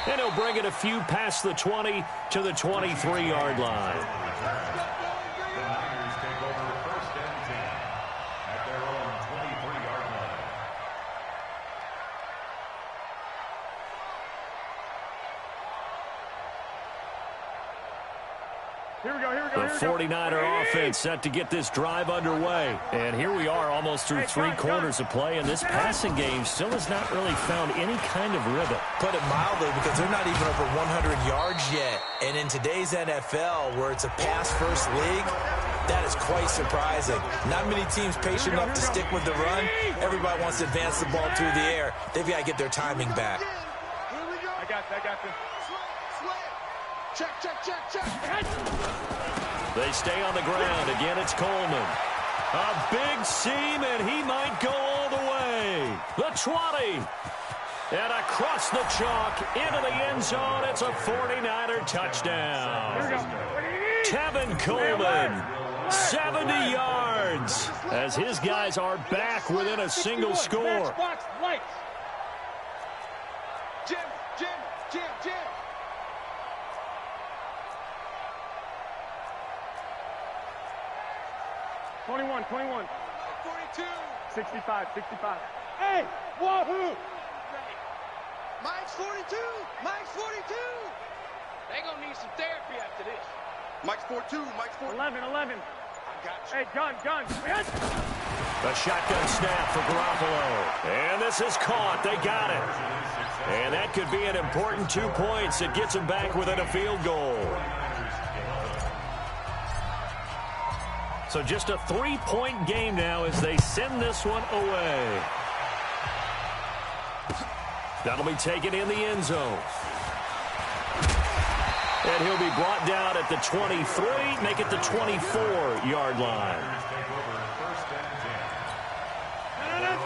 And he'll bring it a few past the 20 to the 23-yard line. The Niners take over 1st and 10 at their own The 49er offense set to get this drive underway. And here we are almost through 3 quarters of play, and this passing game still has not really found any kind of rhythm. Put it mildly, because they're not even over 100 yards yet. And in today's NFL, where it's a pass-first league, that is quite surprising. Not many teams patient enough to stick with the run. Everybody wants to advance the ball through the air. They've got to get their timing back. I got this. Check. They stay on the ground. Again, it's Coleman. A big seam, and he might go all the way. The 20. And across the chalk into the end zone. It's a 49er touchdown. Tevin Coleman, 70 yards, as his guys are back within a single score. Jim. 21. 42. 65. Hey, wahoo! Mike's 42. They gonna need some therapy after this. Mike's 42. 11. I got you. Hey, gun. A shotgun snap for Garoppolo. And this is caught. They got it. And that could be an important 2 points. It gets them back within a field goal. So just a 3-point game now as they send this one away. That'll be taken in the end zone. And he'll be brought down at the 23, make it the 24-yard line.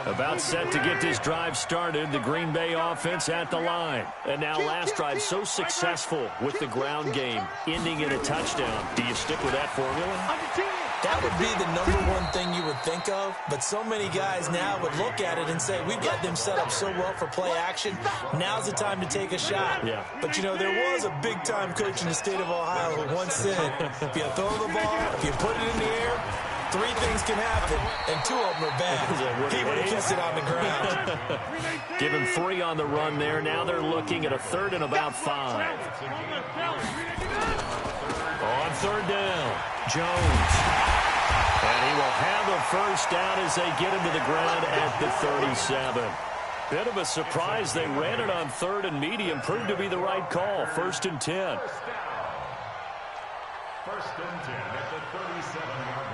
About set to get this drive started, the Green Bay offense at the line. And now last drive so successful with the ground game, ending in a touchdown. Do you stick with that formula? That would be the #1 thing you would think of, but so many guys now would look at it and say, we've got them set up so well for play action, now's the time to take a shot. Yeah. But, you know, there was a big-time coach in the state of Ohio who once said, if you throw the ball, if you put it in the air, 3 things can happen, and 2 of them are bad. He would have kissed it on the ground. Give him 3 on the run there. Now they're looking at a 3rd and about 5. On 3rd down, Jones. And he will have a first down as they get him to the ground at the 37. Bit of a surprise. They ran it on 3rd and medium. Proved to be the right call. 1st and 10. First and 10 at the 37-yard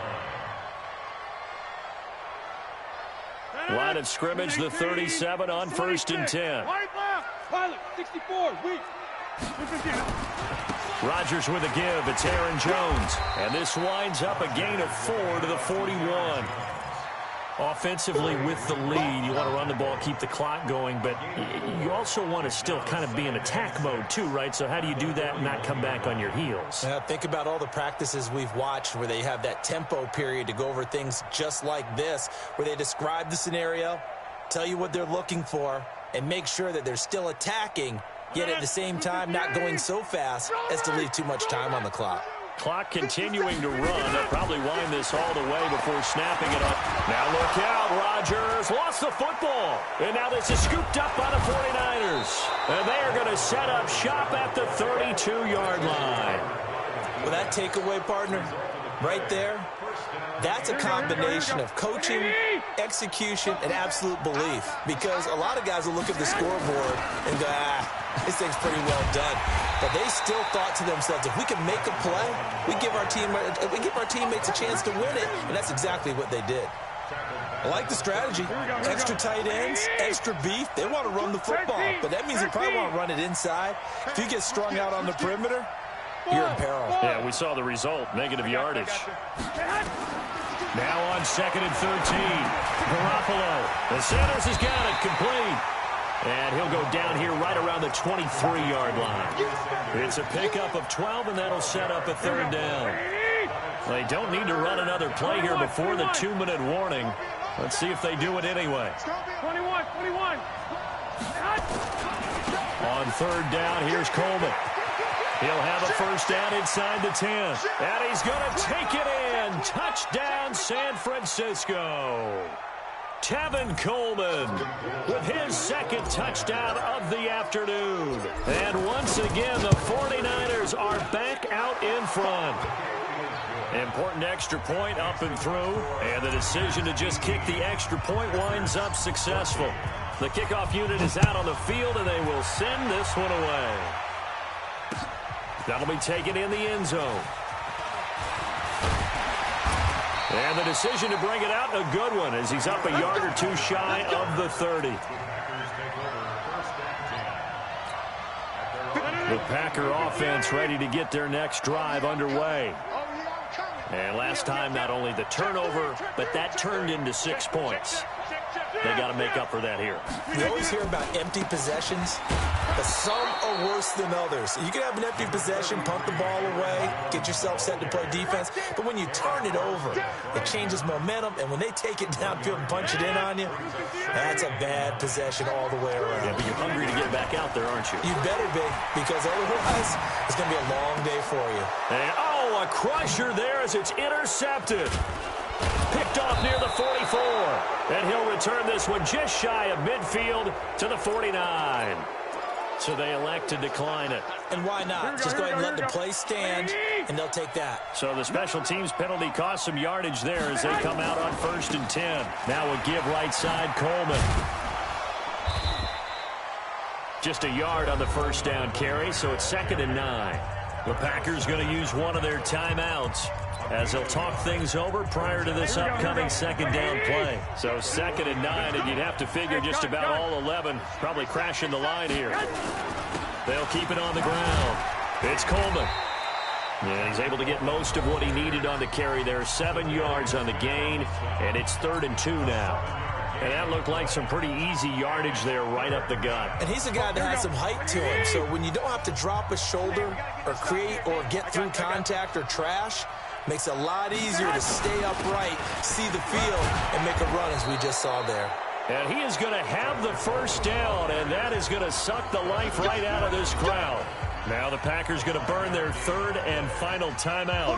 line. Line of scrimmage, the 37 on 1st and 10. Pilot, 64, weak. Rodgers with a give. It's Aaron Jones. And this winds up a gain of 4 to the 41. Offensively with the lead, you want to run the ball, keep the clock going, but you also want to still kind of be in attack mode too, right? So how do you do that and not come back on your heels? Think about all the practices we've watched where they have that tempo period to go over things just like this, where they describe the scenario, tell you what they're looking for, and make sure that they're still attacking, yet at the same time not going so fast as to leave too much time on the clock. Clock continuing to run. They'll probably wind this all the way before snapping it up. Now look out. Rodgers lost the football. And now this is scooped up by the 49ers. And they are going to set up shop at the 32-yard line. Well, that takeaway, partner, right there, that's a combination of coaching, execution, and absolute belief. Because a lot of guys will look at the scoreboard and go, this thing's pretty well done. But they still thought to themselves, if we can make a play, we give our teammates a chance to win it. And that's exactly what they did. I like the strategy. Extra tight ends, extra beef. They want to run the football. But that means they probably want to run it inside. If you get strung out on the perimeter, you're in peril. Yeah, we saw the result. Negative yardage. Now on 2nd and 13. Garoppolo. The Sanders has got it complete. And he'll go down here right around the 23-yard line. It's a pickup of 12, and that'll set up a 3rd down. They don't need to run another play here before the 2-minute warning. Let's see if they do it anyway. 21. On 3rd down, here's Coleman. He'll have a first down inside the 10. And he's going to take it in. Touchdown, San Francisco. Tevin Coleman with his second touchdown of the afternoon. And once again, the 49ers are back out in front. Important extra point up and through, and the decision to just kick the extra point winds up successful. The kickoff unit is out on the field, and they will send this one away. That'll be taken in the end zone. And the decision to bring it out, a good one, as he's up a yard or two shy of the 30. The Packer offense ready to get their next drive underway. And last time, not only the turnover, but that turned into 6 points. They got to make up for that here. You always hear about empty possessions, but some are worse than others. You can have an empty possession, punt the ball away, get yourself set to play defense, but when you turn it over, it changes momentum, and when they take it downfield and punch it in on you, that's a bad possession all the way around. Yeah, but you're hungry to get back out there, aren't you? You better be, because otherwise, it's going to be a long day for you. And, oh, a crusher there as it's intercepted. Picked off near the 44. And he'll return this one just shy of midfield to the 49. So they elect to decline it. And why not? Just go ahead and let the play stand, and they'll take that. So the special teams penalty cost some yardage there as they come out on 1st and 10. Now a give right side, Coleman. Just a yard on the first down carry, so it's 2nd and 9. The Packers going to use one of their timeouts as they'll talk things over prior to this upcoming 2nd down play. So 2nd and 9, and you'd have to figure just about all 11 probably crashing the line here. They'll keep it on the ground. It's Coleman. And he's able to get most of what he needed on the carry there. 7 yards on the gain, and it's 3rd and 2 now. And that looked like some pretty easy yardage there right up the gut. And he's a guy that has some height to him, so when you don't have to drop a shoulder or create or get through contact or trash, makes it a lot easier to stay upright, see the field, and make a run as we just saw there. And he is going to have the first down, and that is going to suck the life right out of this crowd. Now the Packers going to burn their 3rd and final timeout.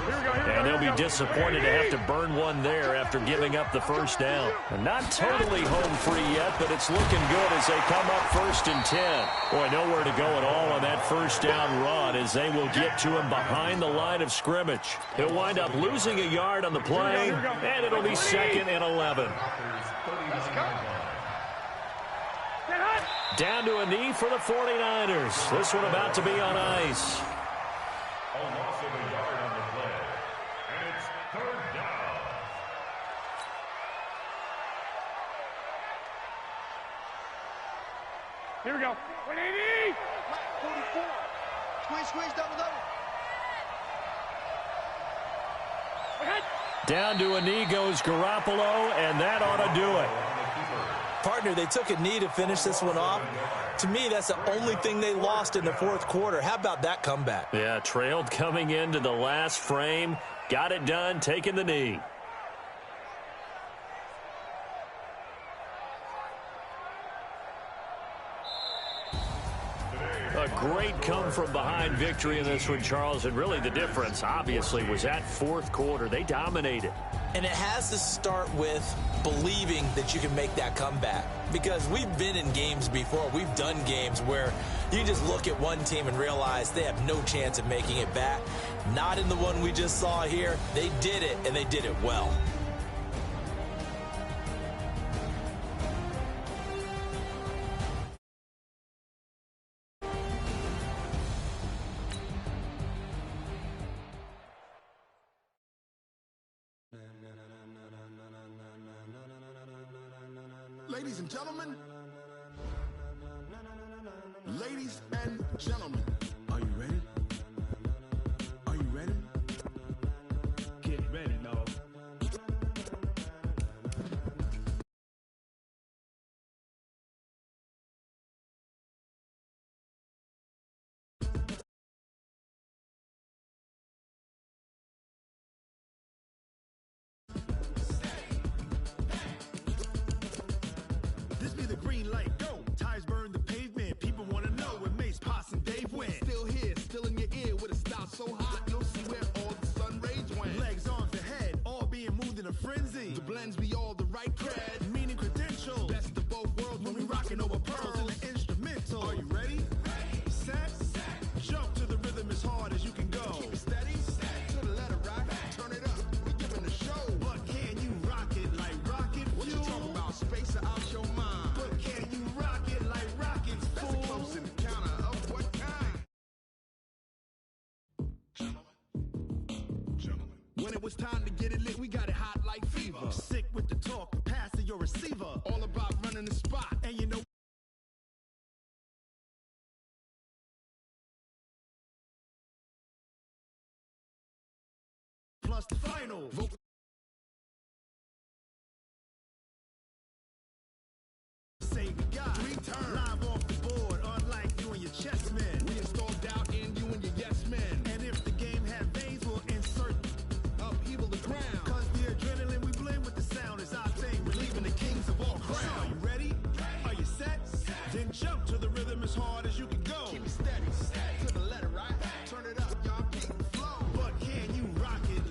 And they'll be disappointed to have to burn one there after giving up the first down. And not totally home free yet, but it's looking good as they come up 1st and 10. Boy, nowhere to go at all on that first down run as they will get to him behind the line of scrimmage. He'll wind up losing a yard on the play, and it'll be 2nd and 11. Down to a knee for the 49ers. This one about to be on ice. A loss of a yard on the play. And it's 3rd down. Here we go. 180. 44. Squeeze, double. Down to a knee goes Garoppolo, and that ought to do it. Partner, they took a knee to finish this one off. To me, that's the only thing they lost in the 4th quarter. How about that comeback? Yeah, trailed coming into the last frame. Got it done, taking the knee. A great come-from-behind victory in this one, Charles. And really the difference, obviously, was that 4th quarter. They dominated. And it has to start with believing that you can make that comeback. Because we've been in games before. We've done games where you just look at one team and realize they have no chance of making it back. Not in the one we just saw here. They did it, and they did it well. Ladies and gentlemen, are you ready? Are you ready? Get ready, dog. This be the green light, go. Tires burn the pavement. People want to know where Mace, Potts, and Dave went. Still here, still in your ear with a style so hot, you'll see where all the sun rays went. Legs, arms, and head, all being moved in a frenzy. The blends be all the right cred, meaning When it was time to get it lit, we got it hot like fever. Sick with the talk, pass to your receiver. All about running the spot, and you know. Plus the final. Say we got 3 turns live off the board, unlike you and your chess men. We installed doubt in you and your yes men. And if the game had veins, we'll insert upheaval the ground. Cause the adrenaline we blend with the sound is our thing. We're leaving the kings of all crowns. So, are you ready? Are you set? Then jump to the rhythm as hard as you can go. Keep it steady, to the letter, right? Turn it up, y'all, keep the flow. But can you rock it?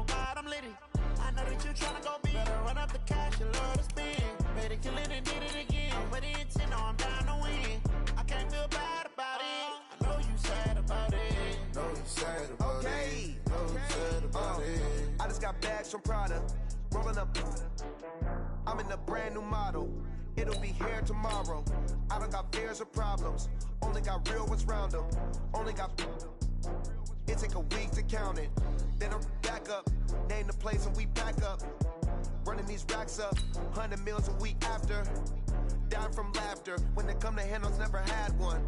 God, I'm litty. I know that you tryna go big. Better run up the cash and love to spend. Better kill it and did it again. I'm with the intent, no, I'm down to win. I can't feel bad about it. I know you sad about it. Know you sad about it. Know you sad about it. I just got bags from Prada. Rolling up. I'm in a brand new model. It'll be here tomorrow. I don't got fears or problems. Only got real ones round them. Only got. It take a week to count it. Then I'm back up. Name the place and we pack up. Running these racks up. 100 meals a week after. Down from laughter. When it come to handles, never had one.